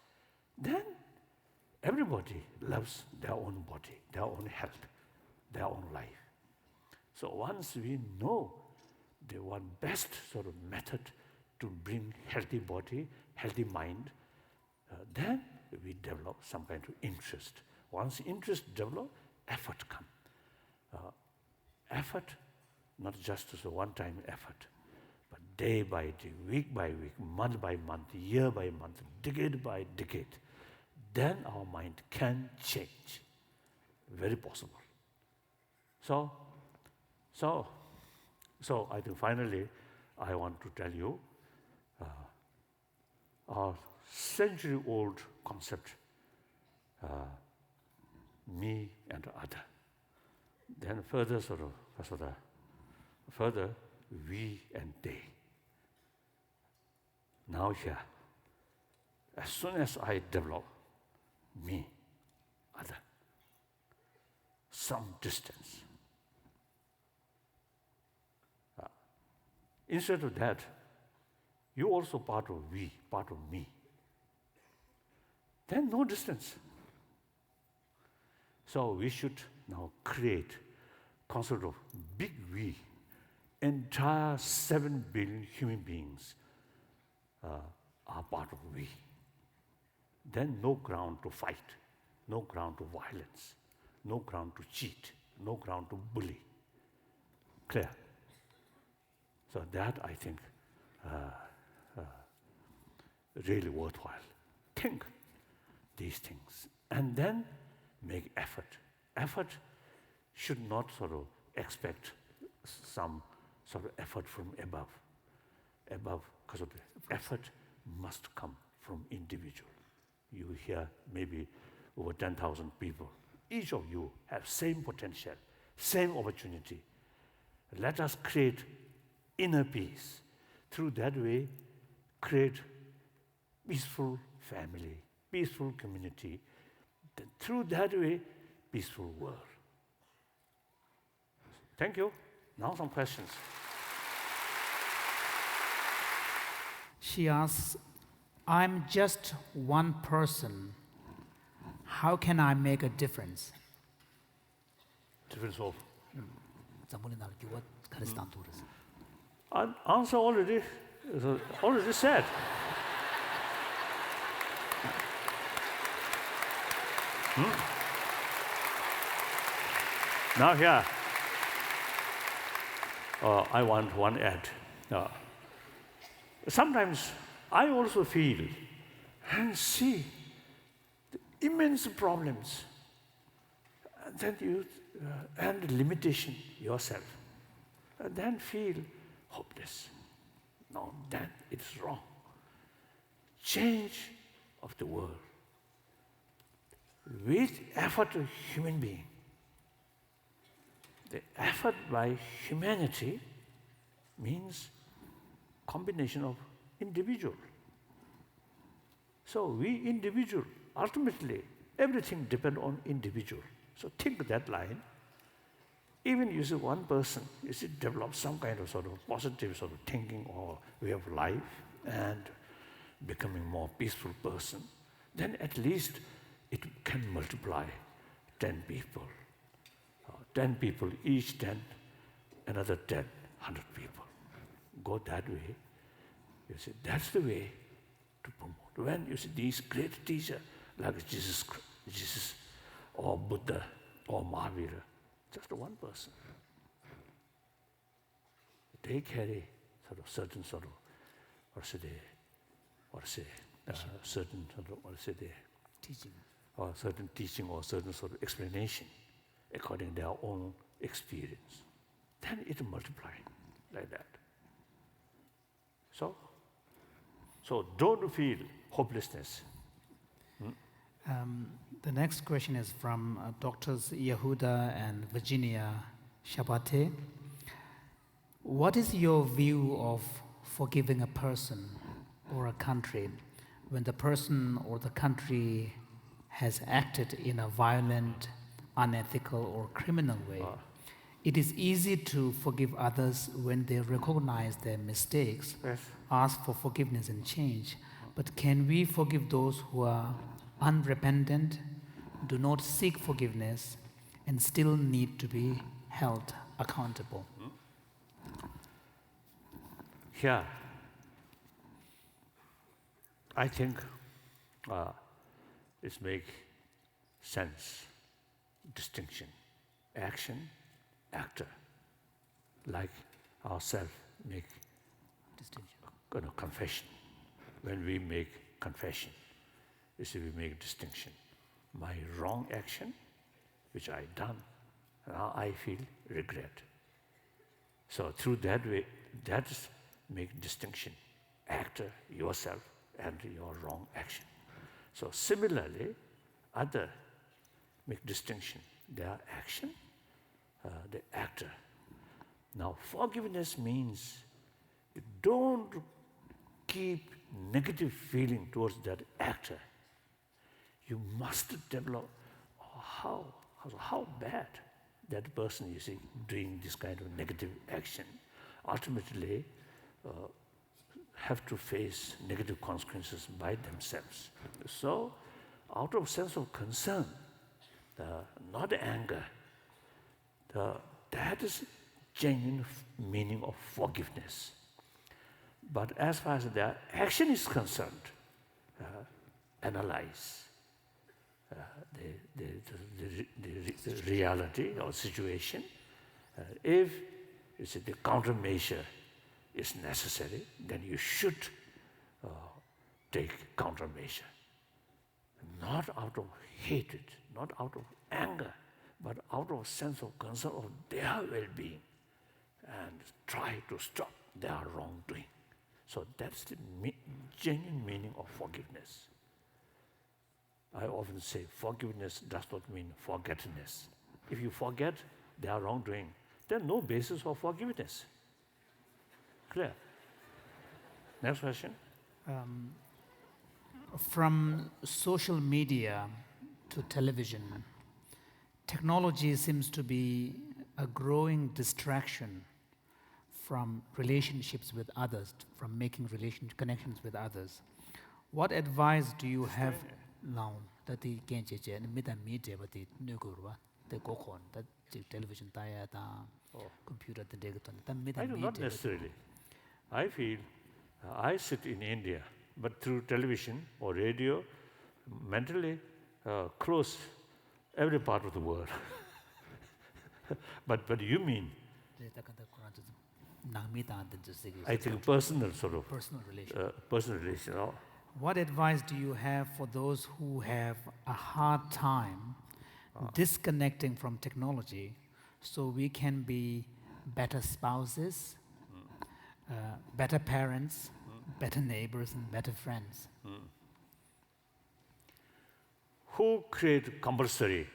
Then everybody loves their own body, their own health, their own life. So once we know the one best sort of method to bring healthy body, healthy mind, then we develop some kind of interest. Once interest develop, effort come. Effort, not just as a one-time effort, but day by day, week by week, month by month, year by month, decade by decade, then our mind can change. Very possible. So I think finally, I want to tell you our century-old concept, me and other. Then further further we and they. Now here, as soon as I develop me, other, some distance. Instead of that, you also part of we, part of me. Then no distance. So we should now create concept of big we. Entire 7 billion human beings are part of we. Then no ground to fight, no ground to violence, no ground to cheat, no ground to bully. Clear? So that, I think, really worthwhile. Think these things and then make effort. Effort should not sort of expect some sort of effort from above. Because of the effort must come from individual. You hear maybe over 10,000 people. Each of you have same potential, same opportunity. Let us create inner peace. Through that way, create peaceful family, peaceful community. Then through that way, peaceful world. Thank you. Now some questions. She asks, I'm just one person. How can I make a difference? Difference of? Zamulina yuwa Karistan tourist. Answer already said. Now here, I want one add. Sometimes I also feel and see the immense problems, and then you and limitation yourself, and then feel hopeless. No, then it's wrong. Change of the world with effort of human being. The effort by humanity means combination of individual. So we individual, ultimately, everything depends on individual. So think that line. Even you see one person, you see develop some kind of sort of positive sort of thinking or way of life and becoming more peaceful person, then at least it can multiply 10 people. 10 people, each 10, another 10, 100 people. Go that way. You see, that's the way to promote. When you see these great teachers like Jesus or Buddha or Mahavira, just one person. They carry sort of certain sort of, certain sort of, Teaching. or certain teaching or certain sort of explanation according to their own experience. Then it multiplies like that. So don't feel hopelessness. The next question is from Doctors Yehuda and Virginia Shabate. What is your view of forgiving a person or a country when the person or the country has acted in a violent, unethical, or criminal way? It is easy to forgive others when they recognize their mistakes. Yes. ask for forgiveness and change, but can we forgive those who are unrepentant, do not seek forgiveness, and still need to be held accountable? Yeah, I think it makes sense, distinction, action, actor, like ourselves make confession. When we make confession, you see, we make distinction. My wrong action, which I done, now I feel regret. So through that way, that is make distinction, actor, yourself, and your wrong action. So similarly, other make distinction, their action, the actor. Now forgiveness means you don't keep negative feeling towards that actor. You must develop how bad that person, you see, doing this kind of negative action, ultimately have to face negative consequences by themselves. So, out of sense of concern, not anger, that is genuine meaning of forgiveness. But as far as their action is concerned, analyze the reality or situation. If you see the countermeasure is necessary, then you should take countermeasure. Not out of hatred, not out of anger, but out of sense of concern of their well-being, and try to stop their wrongdoing. So that's the genuine meaning of forgiveness. I often say forgiveness does not mean forgetfulness. If you forget their wrongdoing, there's no basis for forgiveness. Clear? Next question. From social media to television, technology seems to be a growing distraction from relationships with others, from making connections with others. What advice do you have now that the media but the television computer I do not necessarily. I feel I sit in India, but through television or radio, mentally close every part of the world. But you mean? I think personal sort of personal relation. Personal relation. What advice do you have for those who have a hard time disconnecting from technology so we can be better spouses, better parents, better neighbors, and better friends? Who create compulsory,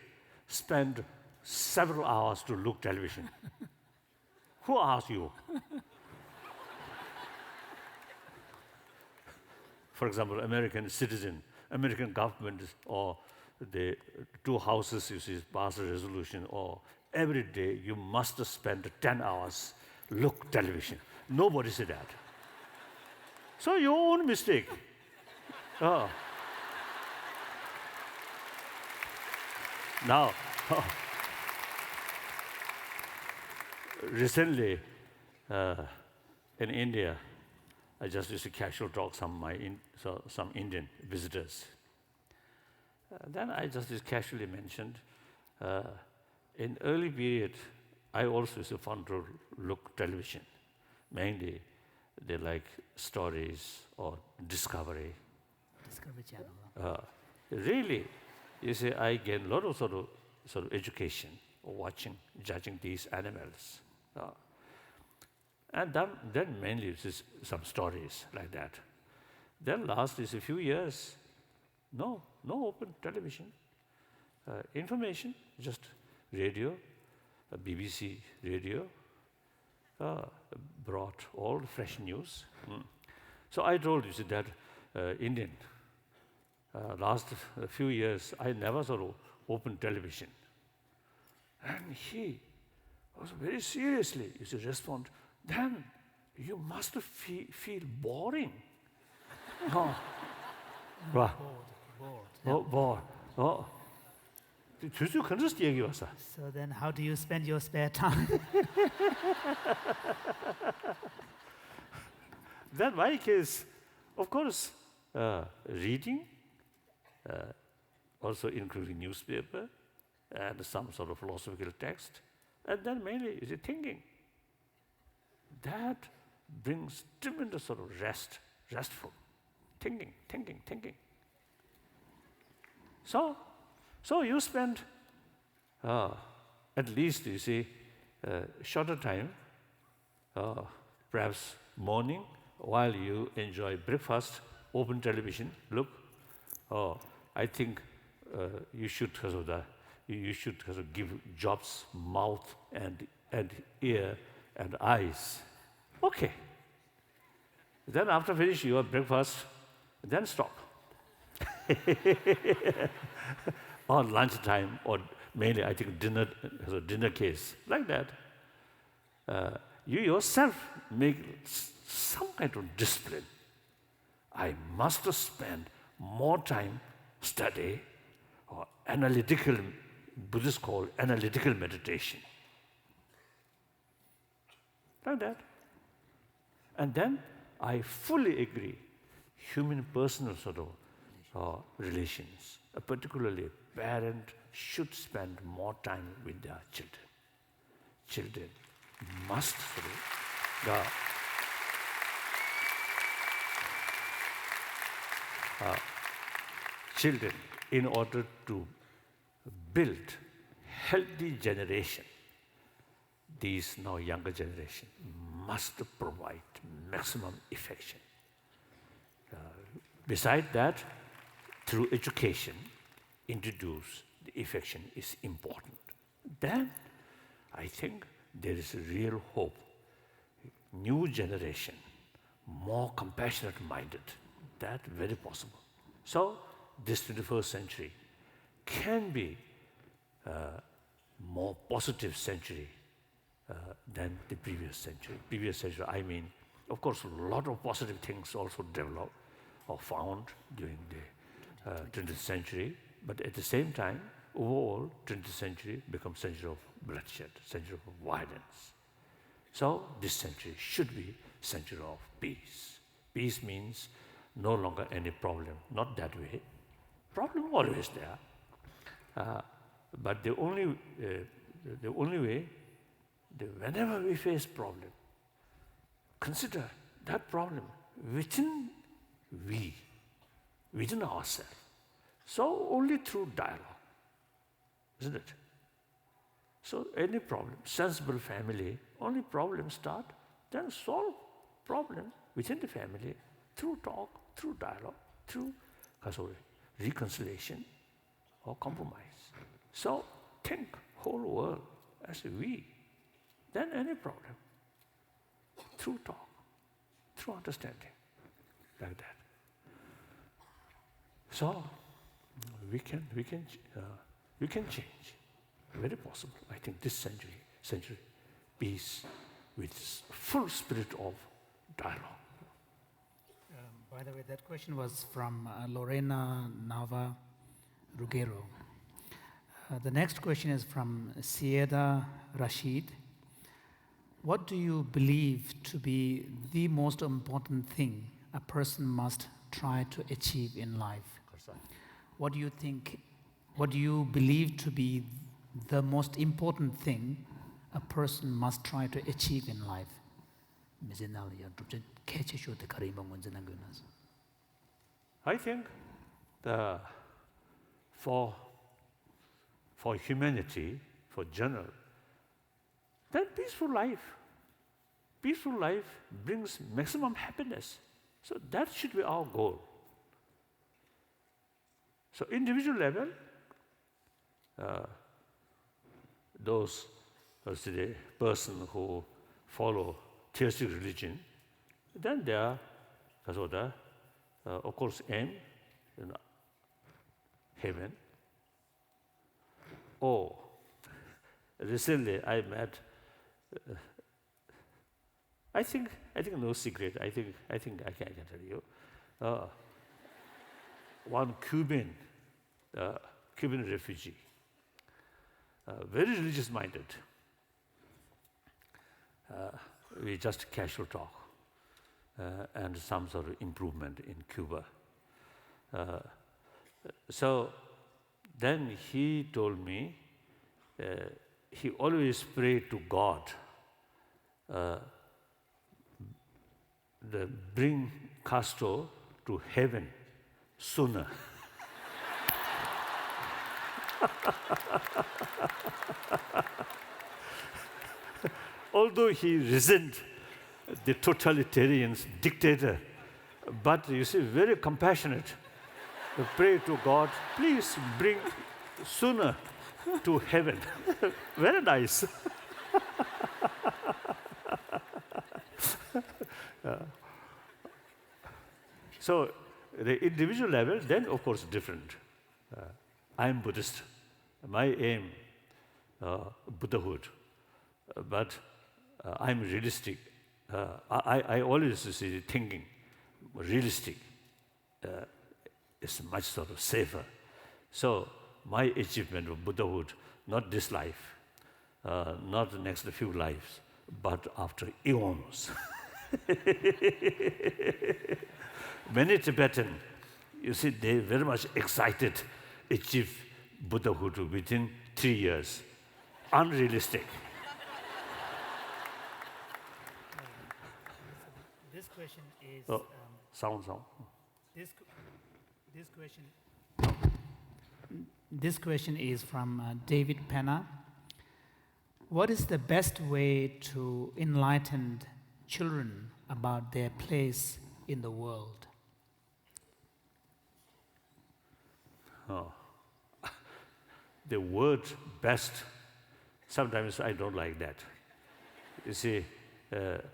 spend several hours to look television? Who asked you? For example, American citizen, American government, or the two houses, you see, pass a resolution, or every day you must spend 10 hours look television. Nobody said that. So your own mistake. Now, recently in India, I just used to casual talk some Indian visitors. Then I just casually mentioned, in early period, I also used to fun to look television. Mainly, they like stories or Discovery. Discovery Channel. Really, you see, I gain a lot of sort of education, watching, judging these animals. And then mainly it's some stories like that. Then last is a few years, no open television. Information, just radio, BBC radio, brought all the fresh news. So I told you that Indian, last few years, I never sort of opened television. And he was very seriously, respond, then you must feel boring. Oh. Right. Bored. Oh. 주주 그런 얘기 왔어. So then how do you spend your spare time? Then my case, of course, reading, also including newspaper and some sort of philosophical text, and then mainly is it thinking. That brings tremendous sort of restful. Thinking. So you spend at least, you see, shorter time, perhaps morning, while you enjoy breakfast, open television, look. I think you should give jobs, mouth and ear and eyes. Okay. Then after finish your breakfast, then stop. Or lunchtime, or mainly I think dinner case, like that. You yourself make some kind of discipline. I must spend more time study or analytical, Buddhists call analytical meditation. Like that. And then I fully agree, human personal sort of relations, particularly a parent should spend more time with their children. Children must children, in order to build healthy generation, these now younger generation must provide maximum affection. Besides that, through education, introduce the affection is important. Then I think there is a real hope. New generation, more compassionate minded, that very possible. So this 21st century can be more positive century than the previous century. Previous century, I mean, of course, a lot of positive things also developed or found during the 20th century, but at the same time, overall, 20th century becomes century of bloodshed, century of violence. So this century should be century of peace. Peace means no longer any problem, not that way. Problem always there, but the only way, whenever we face problem, consider that problem within ourselves. So only through dialogue, isn't it? So any problem, sensible family, only problem start, then solve problem within the family through talk, through dialogue, through reconciliation or compromise. So think whole world as we, then any problem, through talk, through understanding, like that. So we can change. Very possible. I think this century, peace with full spirit of dialogue. By the way, that question was from Lorena Nava Rugero. The next question is from Siedah Rashid. What do you believe to be the most important thing a person must try to achieve in life? What do you believe to be the most important thing a person must try to achieve in life? I think for humanity, for general, that peaceful life brings maximum happiness. So that should be our goal. So individual level, those, the person who follow theistic religion, then they are, of course, aim in heaven. I think no secret. I think I can tell you. One Cuban refugee, very religious-minded. We just casual talk and some sort of improvement in Cuba. So then he told me he always prayed to God, bring Castro to heaven sooner. Although he resents the totalitarian dictator, but you see, very compassionate. Pray to God, please bring sooner to heaven. Very nice. So the individual level, then of course different. I'm Buddhist. My aim, Buddhahood, but I'm realistic. I always see thinking realistic is much sort of safer. So my achievement of Buddhahood, not this life, not the next few lives, but after eons. Many Tibetan, you see, they very much excited, achieve Buddhahood within 3 years. Unrealistic. This question is. Sound. This question is from David Penna. What is the best way to enlighten children about their place in the world? The word best, sometimes I don't like that. You see,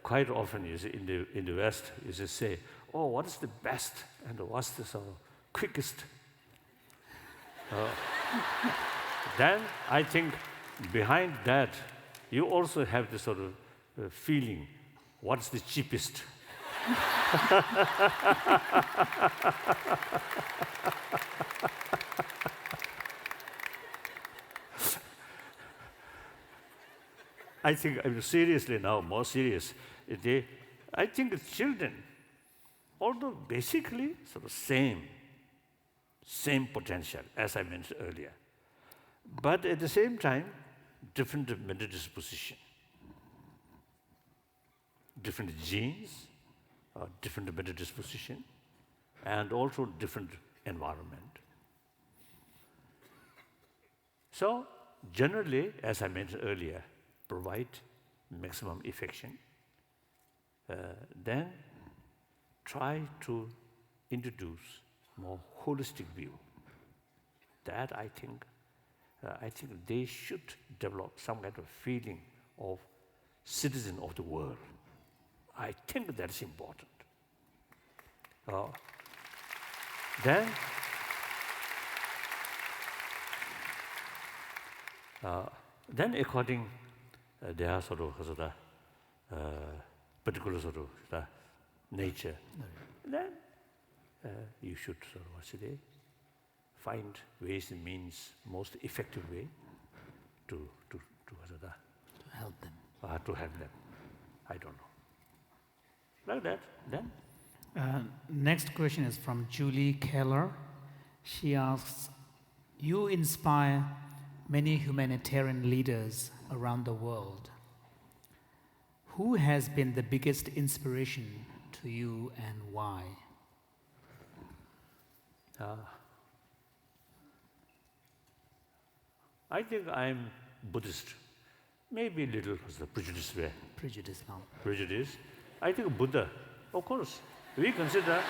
quite often you see in the West, you just say, oh, what is the best and what's the sort of quickest? Then I think behind that, you also have this sort of feeling, what's the cheapest? I think, seriously now, more serious, I think the children, although basically sort of same potential, as I mentioned earlier, but at the same time, different mental disposition, different genes, different mental disposition, and also different environment. So generally, as I mentioned earlier, provide maximum affection, then try to introduce more holistic view. That I think they should develop some kind of feeling of citizen of the world. I think that's important. Then according their sort of particular sort of nature, then you should sort of find ways and means, most effective way to Help them. To help them. I don't know. Like that, then. Next question is from Julie Keller. She asks, you inspire many humanitarian leaders around the world. Who has been the biggest inspiration to you and why? I think I'm Buddhist. Maybe a little prejudice way. Prejudice now. Prejudice. I think Buddha, of course. We consider,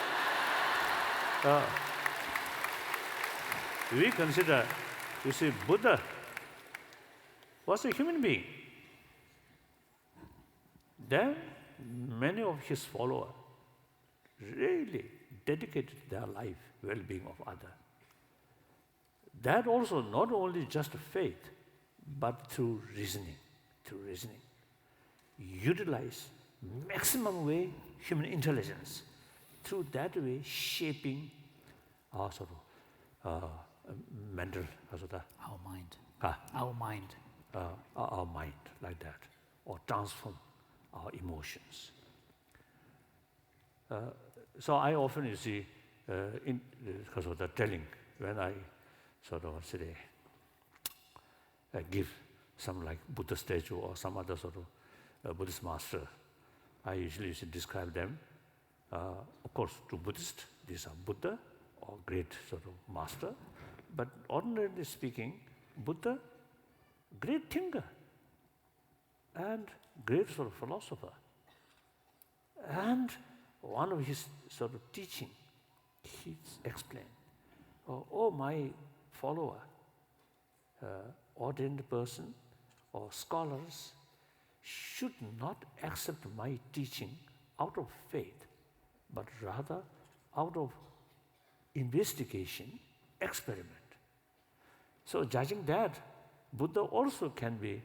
you see, Buddha was a human being. Then many of his followers really dedicated their life, well-being of others. That also not only just faith, but through reasoning. Utilize maximum way human intelligence, through that way shaping our sort of mental, Our mind. ah, Our mind. our mind like that, or transform our emotions. So I often, you see, because of the telling, when I sort of say, give some like Buddha statue or some other sort of Buddhist master, I usually describe them. Of course, to Buddhists, these are Buddha or great sort of master. But ordinarily speaking, Buddha, great thinker and great sort of philosopher. And one of his sort of teaching, he explained, oh my follower, ordained person or scholars should not accept my teaching out of faith, but rather out of investigation, experiment. So judging that, Buddha also can be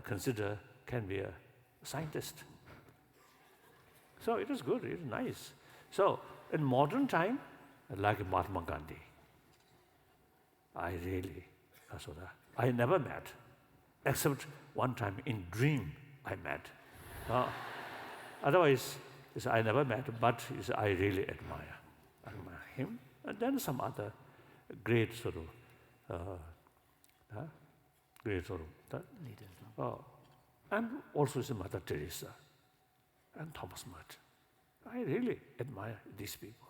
considered, can be a scientist. So it is good, it is nice. So in modern time, like Mahatma Gandhi, I never met, except one time in dream I met. Otherwise, I never met, but I really admire him. And then some other great sort of, Leaders. and also Mother Teresa and Thomas Merton. I really admire these people.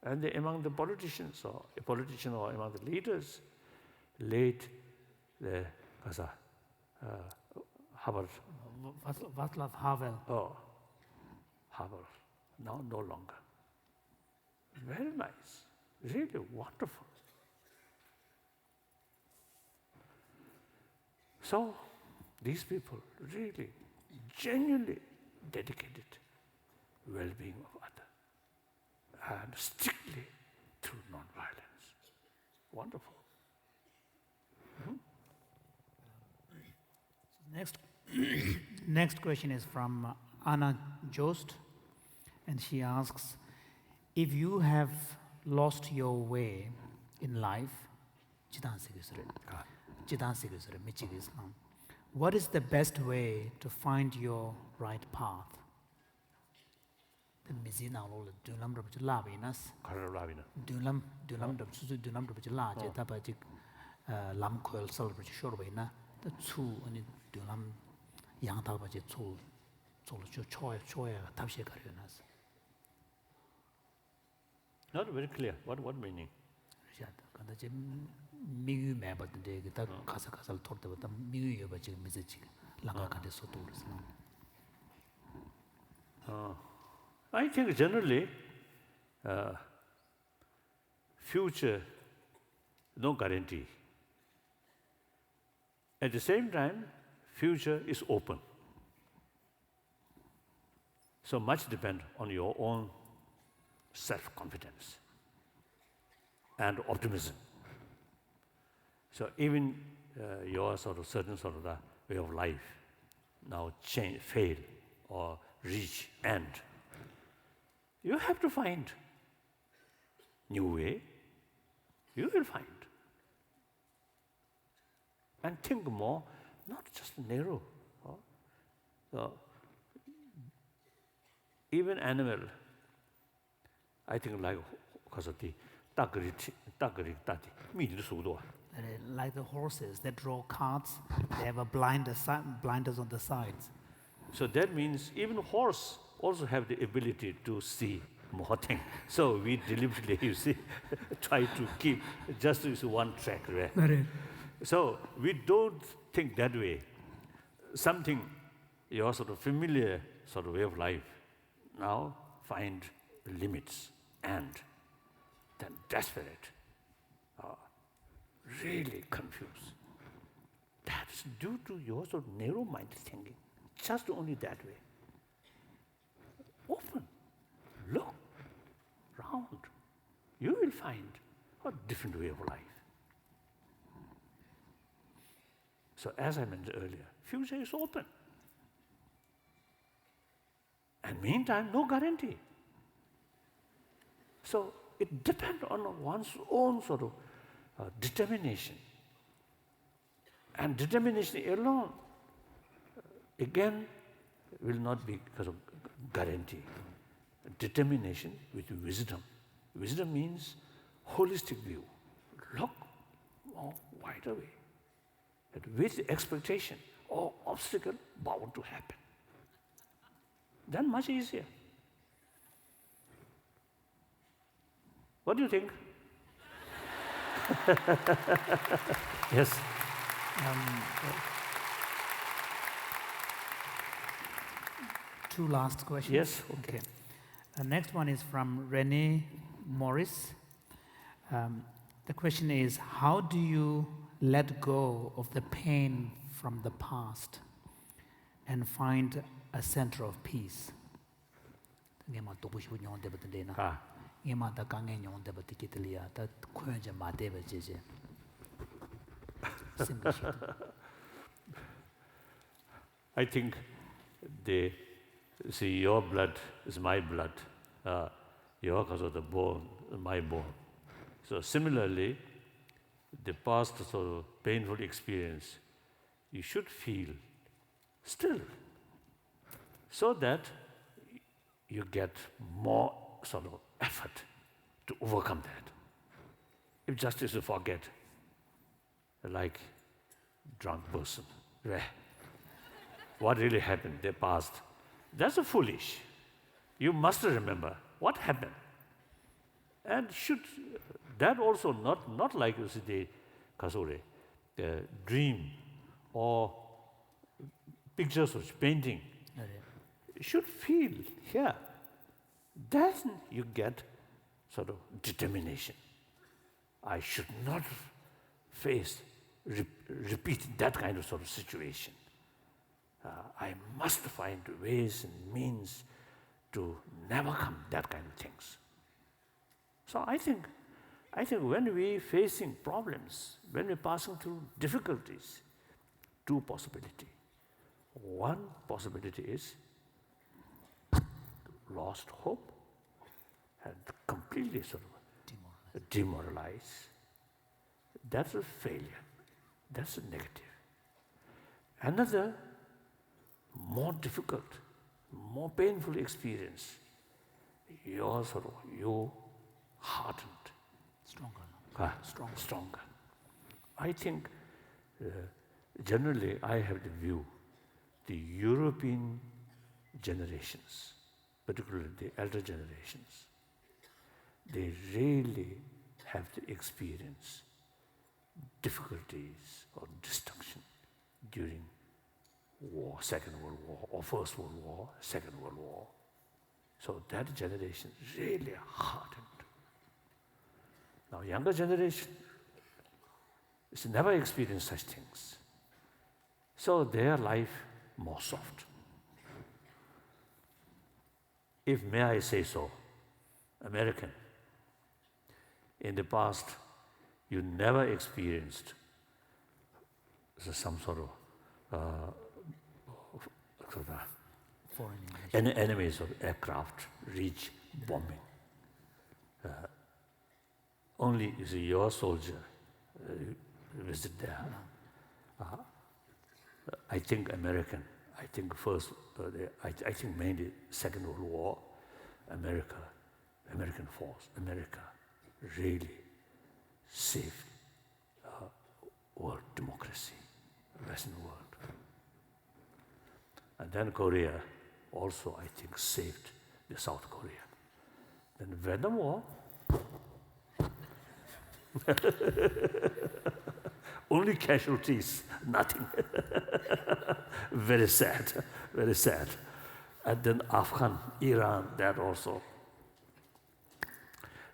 And among the politicians or among the leaders, late the Havel. Václav Havel. Oh, Havel. Now no longer. Very nice. Really wonderful. So these people really genuinely dedicated well-being of others and strictly through non-violence. Wonderful. Next question is from Anna Jost, and she asks, if you have lost your way in life, what is the best way to find your right path? Not very clear. What meaning? I think generally, future, no guarantee. At the same time, future is open. So much depends on your own self-confidence and optimism. So even your sort of certain sort of the way of life now change, fail, or reach end, you have to find new way. You will find. And think more, not just narrow. So even animal, I think like because of the like the horses that draw carts, they have a blinders on the sides. So that means even horse also have the ability to see more things. So we deliberately, you see, try to keep just this one track, right? So we don't think that way. Something your sort of familiar sort of way of life now find limits and then desperate, really confused. That's due to your sort of narrow-minded thinking. Just only that way. Open, look, round. You will find a different way of life. So as I mentioned earlier, future is open. And meantime, no guarantee. So it depends on one's own sort of determination. And determination alone, again, will not be because of guarantee. Determination with wisdom. Wisdom means holistic view. Look more wide away. And with expectation or obstacle bound to happen. Then much easier. What do you think? Yes. Two last questions. Yes, okay. Next one is from Renee Morris. The question is, how do you let go of the pain from the past and find a center of peace? Ah. I think your blood is my blood. Your because of the bone, my bone. So similarly, the past sort of painful experience, you should feel still, so that you get more sort of effort to overcome that. If just is to forget, like drunk person, what really happened, they passed. That's a foolish. You must remember what happened. And should that also not like you see the Kasore, the dream or pictures of painting. You should feel here. Then you get sort of determination. I should not repeat that kind of sort of situation. I must find ways and means to never come that kind of things. So I think when we facing problems, when we're passing through difficulties, two possibilities. One possibility is lost hope and completely sort of demoralized. That's a failure. That's a negative. Another more difficult, more painful experience, you're hardened. Stronger. I think generally I have the view, the European generations, particularly the elder generations, they really have to experience difficulties or destruction during war, Second World War, or First World War, Second World War. So that generation really hardened. Now younger generation has never experienced such things. So their life more soft. If may I say so, American, in the past you never experienced some sort of enemies of aircraft reach bombing. Only you see your soldier visit there. I think American. I think first. I think mainly Second World War. American force. America really saved world democracy, Western world. And then Korea also, I think, saved the South Korea. Then Vietnam War. Only casualties, nothing. Very sad, very sad. And then Afghan, Iran, that also.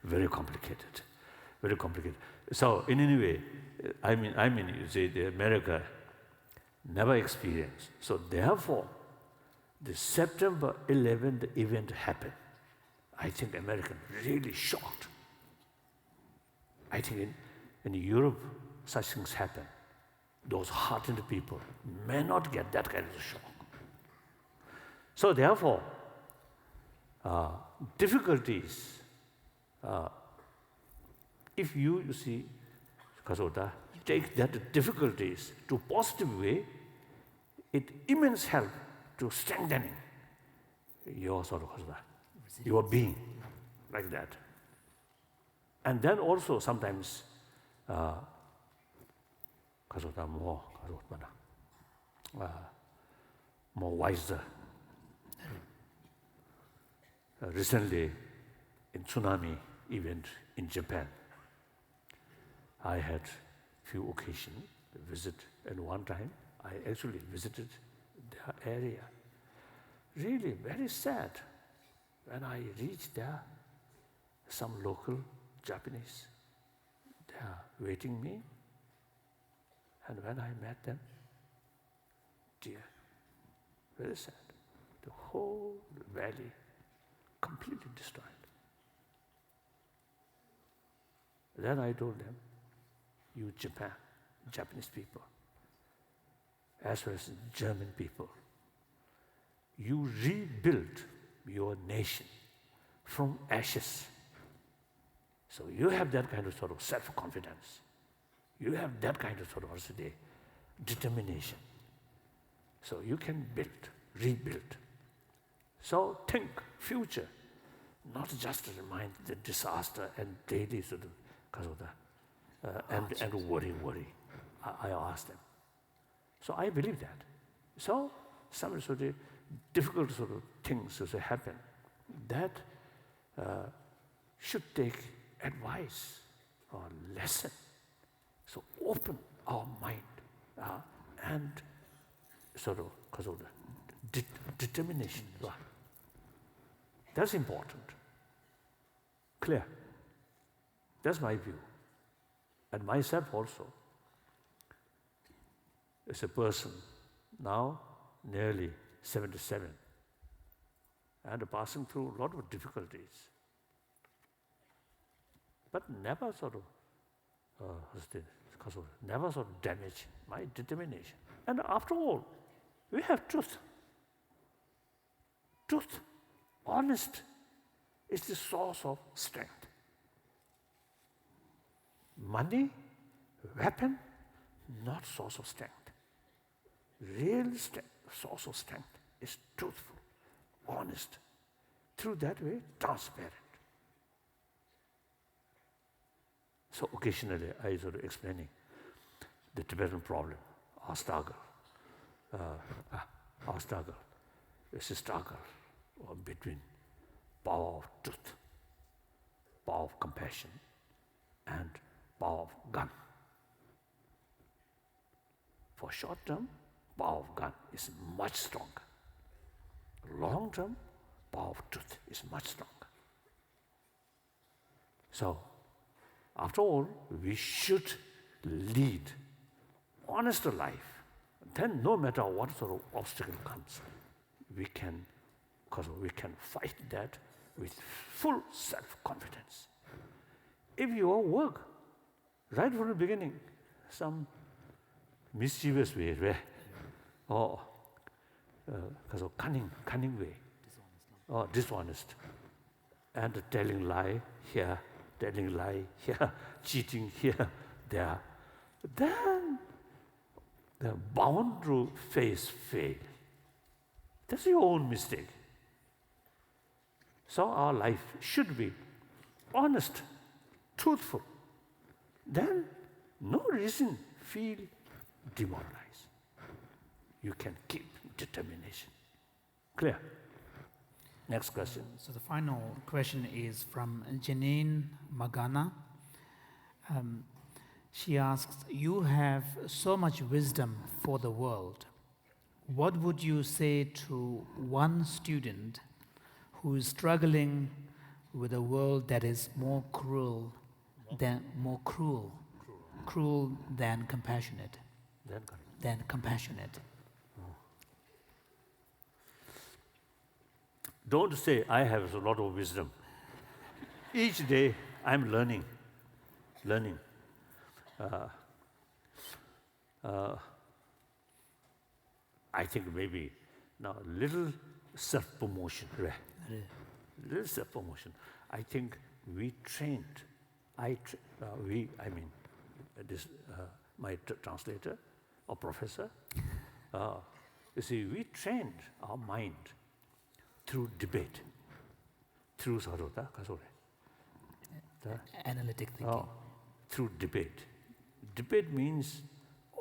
Very complicated, very complicated. So in any way, I mean, you say the America never experienced. So therefore, the September 11th event happened. I think American really shocked. I think in Europe, such things happen. Those hardened people may not get that kind of shock. So therefore, difficulties, if you see, Kasota, take that difficulties to positive way, it immense help to strengthening your sort of your being, like that. And then also sometimes, Kasota more wiser. Recently, in tsunami event in Japan, I had few occasions to visit, and one time I actually visited their area. Really very sad. When I reached there, some local Japanese, they are waiting me, and when I met them, dear, very sad. The whole valley completely destroyed. Then I told them, you Japanese people, as well as German people, you rebuild your nation from ashes. So you have that kind of sort of self-confidence. You have that kind of sort of determination. So you can rebuild. So think future, not just remind the disaster and daily sort of, and worry. I asked them. So I believe that. So some sort of difficult sort of things happen that should take advice or lesson. So open our mind and sort of determination. That's important. Clear. That's my view. And myself also, as a person now nearly 77 and passing through a lot of difficulties, but never sort of damage my determination. And after all, we have truth. Truth, honest, is the source of strength. Money, weapon, not source of strength. Real source of strength is truthful, honest, through that way, transparent. So occasionally I sort of explaining the Tibetan problem, our struggle. Our struggle is a struggle between power of truth, power of compassion, and power of gun. For short term, power of gun is much stronger. Long term, power of truth is much stronger. So, after all, we should lead honest life. Then no matter what sort of obstacle comes, we can fight that with full self-confidence. If your work, right from the beginning, some mischievous way, or cunning way, or dishonest, and telling lie here, cheating here, there, then they're bound to face fail. That's your own mistake. So our life should be honest, truthful. Then no reason feel demoralized. You can keep determination. Clear? Next question. So the final question is from Janine Magana. She asks, you have so much wisdom for the world. What would you say to one student who is struggling with a world that is more cruel than compassionate? Than compassionate. Don't say, I have a lot of wisdom. Each day I'm learning. I think maybe now little self-promotion, This is a promotion. I think we trained, I mean, this, my translator or professor, you see, we trained our mind through debate, through sarota, Analytic thinking. through debate. Debate means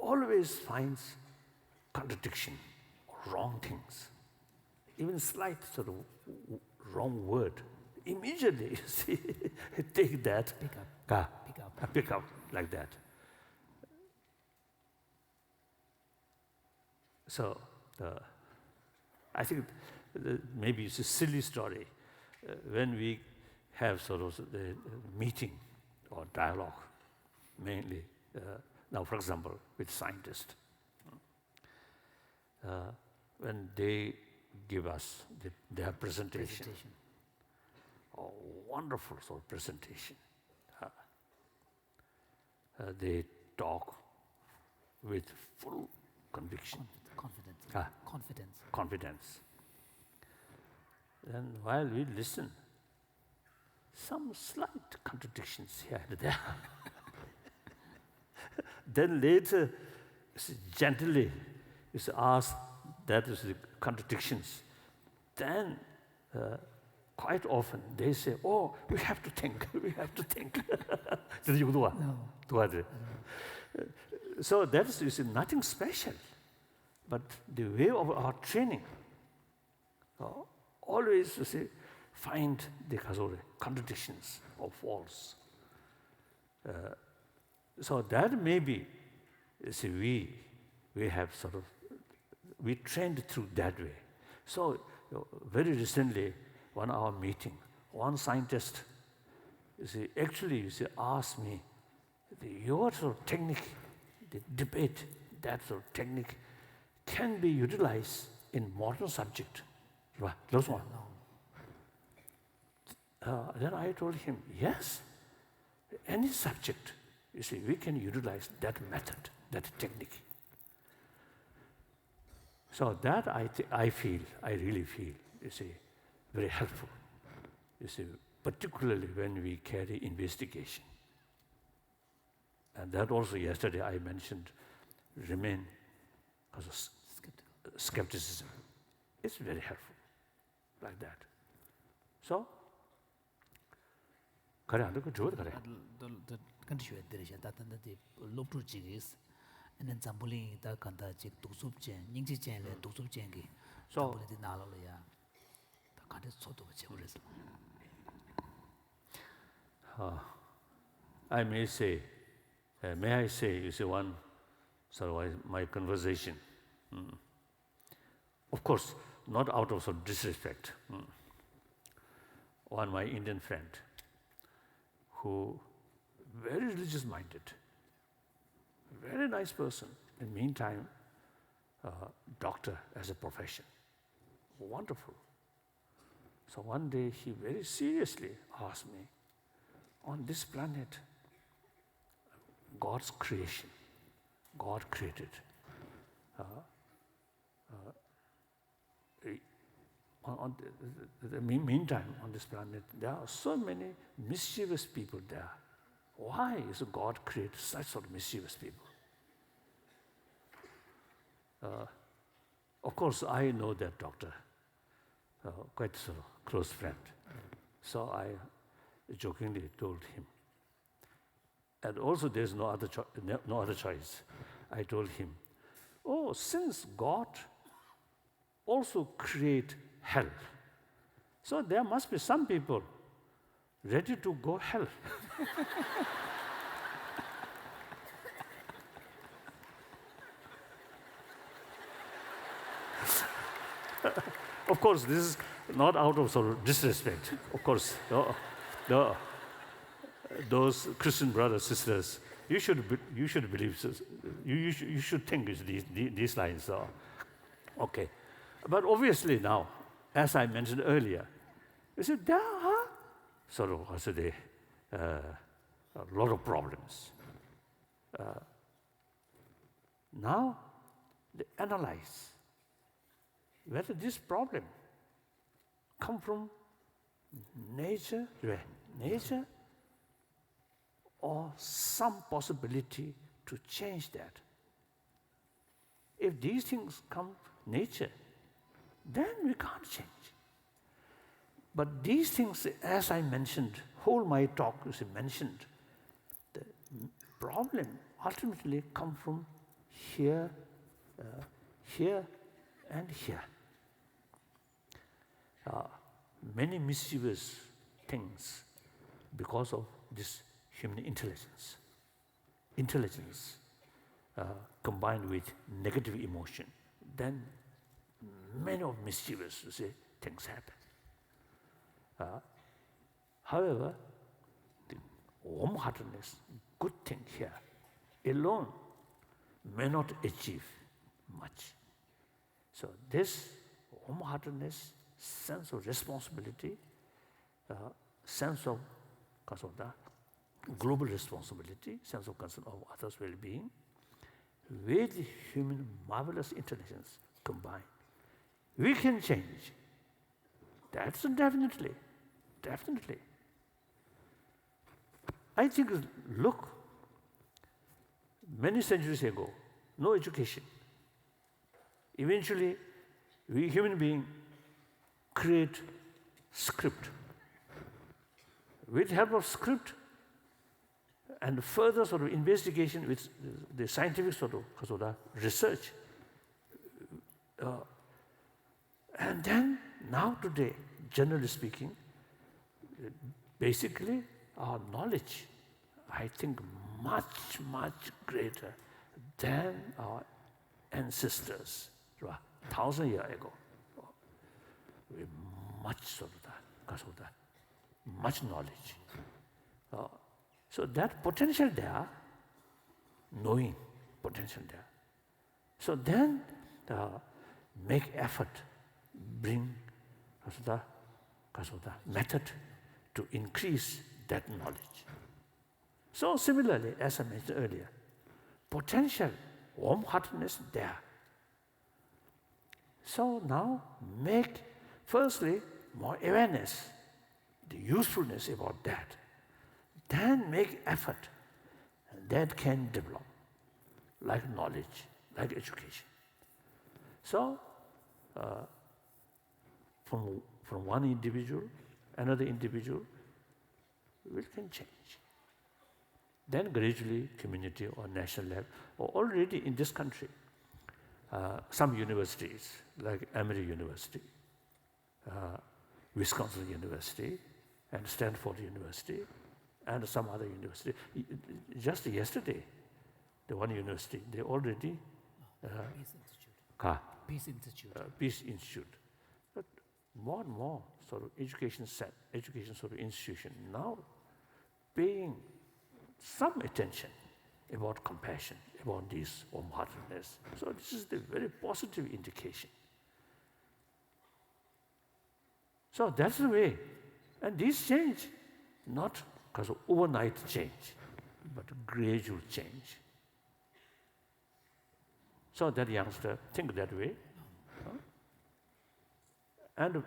always finds contradiction, wrong things, even slight sort of wrong word. Immediately, you see, take that, pick up like that. So, I think maybe it's a silly story. When we have sort of the meeting or dialogue, mainly, now for example, with scientists, when they give us their presentation. A wonderful sort of presentation. They talk with full conviction. Confidence. And while we listen, some slight contradictions here and there. Then later, gently, is asked that is the contradictions. Then quite often they say, oh, we have to think, we have to think. So that is nothing special, but the way of our training, always find the contradictions or faults. So that maybe, we have sort of, we trained through that way. So very recently, one hour meeting, one scientist, actually asked me, your sort of technique, the debate, that sort of technique can be utilized in modern subject. Those one. Then I told him, yes, any subject, we can utilize that method, that technique. So that I really feel, very helpful. Particularly when we carry investigation. And that also yesterday I mentioned, remain as a skepticism. It's very helpful, like that. So, kare ando ko jod kare. The country there is that the look to jigis and then zambuli da kanda jig dusup jen, ningji jen le dusup jen gi. So, the nalo ya. The kanda soto cheburis. I may I say, one sort of my conversation. Of course, not out of some disrespect. One my Indian friend, who very religious-minded, very nice person. In the meantime, doctor as a profession, wonderful. So one day he very seriously asked me, on this planet, God's creation, God created. On the meantime, on this planet, there are so many mischievous people there. Why is God create such sort of mischievous people? Of course, I know that doctor, quite a close friend. So I jokingly told him. And also there's no other choice. I told him, oh, since God also create hell, so there must be some people ready to go hell. Of course, this is not out of sort of disrespect. Of course, those Christian brothers, sisters, you should believe, you should think these lines are okay. But obviously now, as I mentioned earlier, there are sort of a lot of problems. Now, they analyze whether this problem come from nature, nature, or some possibility to change that. If these things come nature, then we can't change. But these things, as I mentioned, whole my talk is mentioned, the problem ultimately come from here, here, and here. Many mischievous things because of this human intelligence. Intelligence combined with negative emotion, then many of mischievous things happen. However, the warm-heartedness, good thing here, alone may not achieve much. So this warm-heartedness, sense of responsibility, sense of global responsibility, sense of concern of others' well-being, with human marvelous intelligence combined, we can change. That's definitely. I think, look, many centuries ago, no education. Eventually, we human beings create script. With the help of script and further sort of investigation with the scientific sort of research, and then now today, generally speaking, basically our knowledge, I think, much, much greater than our ancestors, 1,000 years ago. With much sort of that, because of that, much knowledge. So that potential there, knowing potential there. So then make effort, bring the method to increase that knowledge. So similarly, as I mentioned earlier, potential warm-heartedness there. So now make, firstly, more awareness, the usefulness about that. Then make effort, and that can develop, like knowledge, like education. So, from one individual, another individual, we can change. Then gradually, community or national level, or already in this country, some universities, like Emory University, Wisconsin University, and Stanford University, and some other university. Just yesterday, the one university, they already Peace Institute. Peace Institute. But more and more sort of education sort of institution now paying some attention about compassion, about this warm-heartedness. So this is the very positive indication. So that's the way. And this change, not because of overnight change, but gradual change. So that youngster think that way. And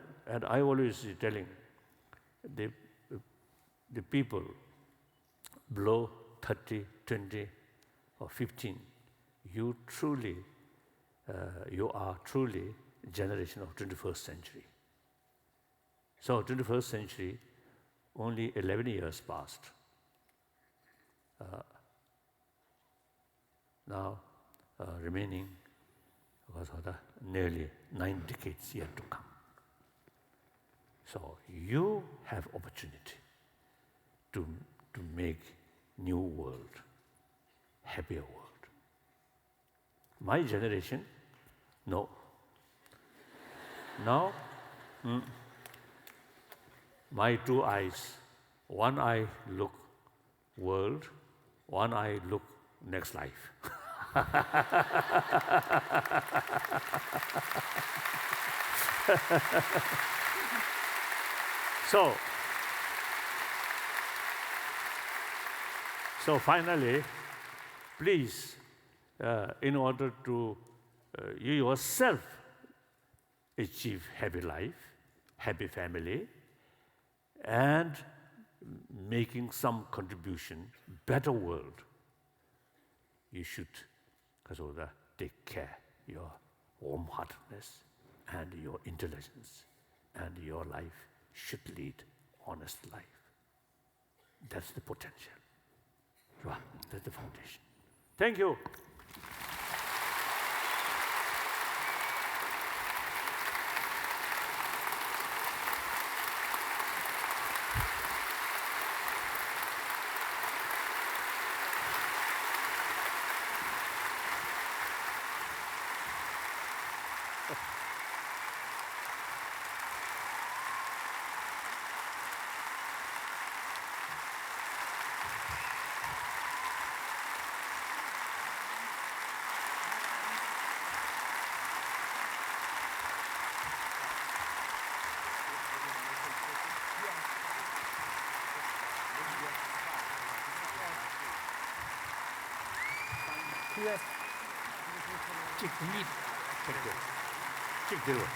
I always telling the people below 30, 20, or 15, you are truly generation of 21st century. So 21st century, only 11 years passed. Now remaining was nearly 9 decades yet to come. So you have opportunity to make new world, happier world. My generation, no. Now, my two eyes, one eye look world, one eye look next life. So finally, please, in order to you yourself achieve happy life, happy family, and making some contribution, better world, you should take care your warm-heartedness and your intelligence, and your life should lead honest life. That's the potential. That's the foundation. Thank you. Yes. Check the meat. Check the road.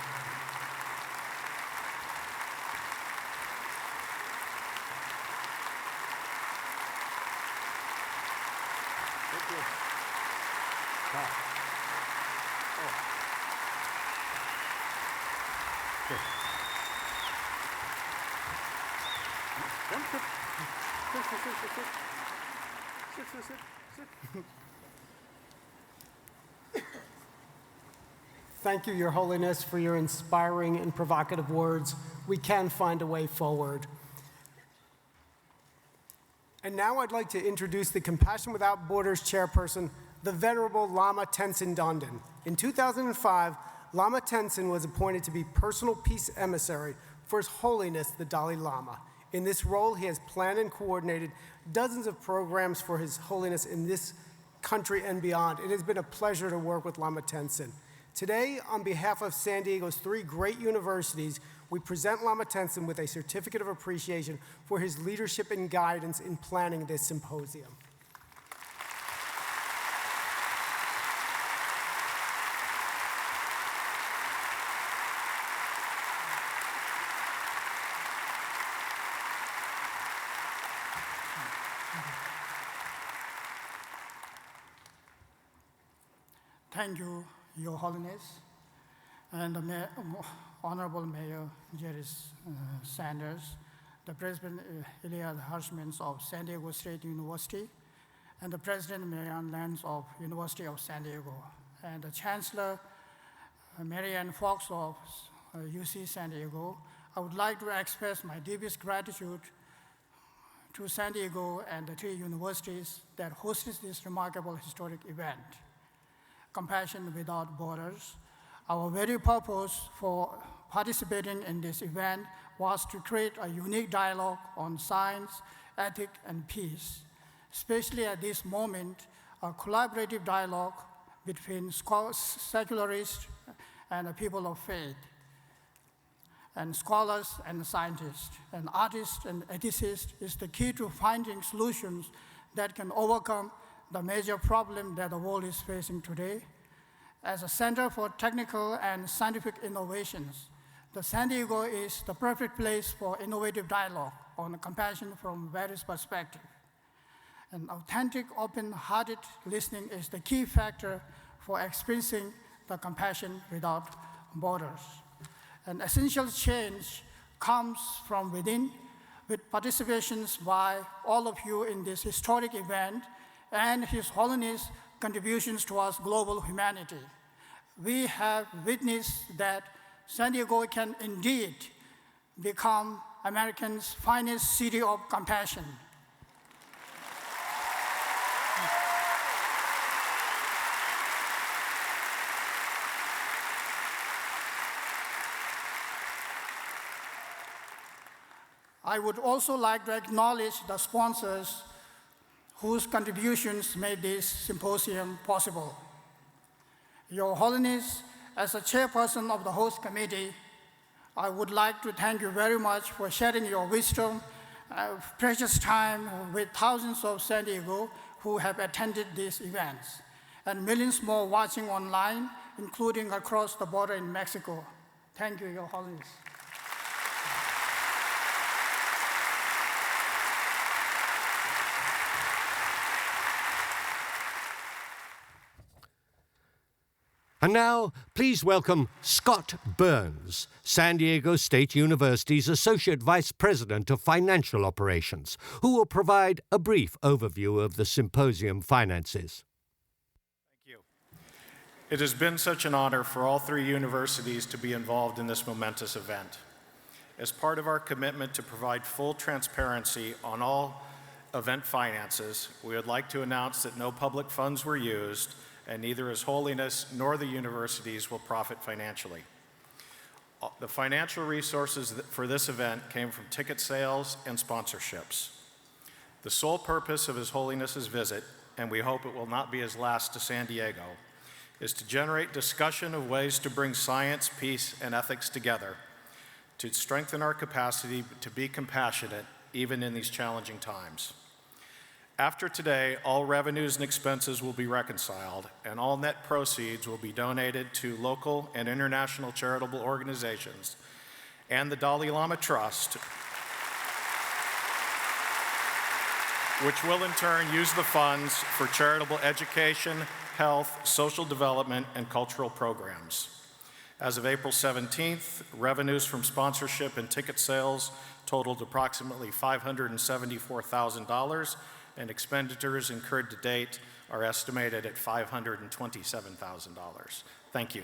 Thank you. Sit. Thank you, Your Holiness, for your inspiring and provocative words. We can find a way forward. And now I'd like to introduce the Compassion Without Borders chairperson, the Venerable Lama Tenzin Dondan. In 2005, Lama Tenzin was appointed to be personal peace emissary for His Holiness, the Dalai Lama. In this role, he has planned and coordinated dozens of programs for His Holiness in this country and beyond. It has been a pleasure to work with Lama Tenzin. Today, on behalf of San Diego's 3 great universities, we present Lama Tenzin with a certificate of appreciation for his leadership and guidance in planning this symposium. Thank you, Your Holiness, and the Honorable Mayor Jerry Sanders, the President Elias Hirschmans of San Diego State University, and the President Marianne Lenz of University of San Diego, and the Chancellor Marianne Fox of UC San Diego. I would like to express my deepest gratitude to San Diego and the 3 universities that hosted this remarkable historic event. Compassion Without Borders. Our very purpose for participating in this event was to create a unique dialogue on science, ethics, and peace, especially at this moment, a collaborative dialogue between secularists and people of faith, and scholars and scientists, and artists and ethicists is the key to finding solutions that can overcome the major problem that the world is facing today. As a center for technical and scientific innovations, the San Diego is the perfect place for innovative dialogue on compassion from various perspectives. And authentic, open-hearted listening is the key factor for experiencing the compassion without borders. An essential change comes from within, with participations by all of you in this historic event and His Holiness' contributions towards global humanity. We have witnessed that San Diego can indeed become America's finest city of compassion. I would also like to acknowledge the sponsors whose contributions made this symposium possible. Your Holiness, as a chairperson of the host committee, I would like to thank you very much for sharing your wisdom, precious time with thousands of San Diego who have attended these events, and millions more watching online, including across the border in Mexico. Thank you, Your Holiness. And now, please welcome Scott Burns, San Diego State University's Associate Vice President of Financial Operations, who will provide a brief overview of the symposium finances. Thank you. It has been such an honor for all three universities to be involved in this momentous event. As part of our commitment to provide full transparency on all event finances, we would like to announce that no public funds were used, and neither His Holiness nor the universities will profit financially. The financial resources for this event came from ticket sales and sponsorships. The sole purpose of His Holiness's visit, and we hope it will not be his last to San Diego, is to generate discussion of ways to bring science, peace, and ethics together, to strengthen our capacity to be compassionate even in these challenging times. After today, all revenues and expenses will be reconciled, and all net proceeds will be donated to local and international charitable organizations and the Dalai Lama Trust, which will in turn use the funds for charitable education, health, social development, and cultural programs. As of April 17th, revenues from sponsorship and ticket sales totaled approximately $574,000, and expenditures incurred to date are estimated at $527,000. Thank you.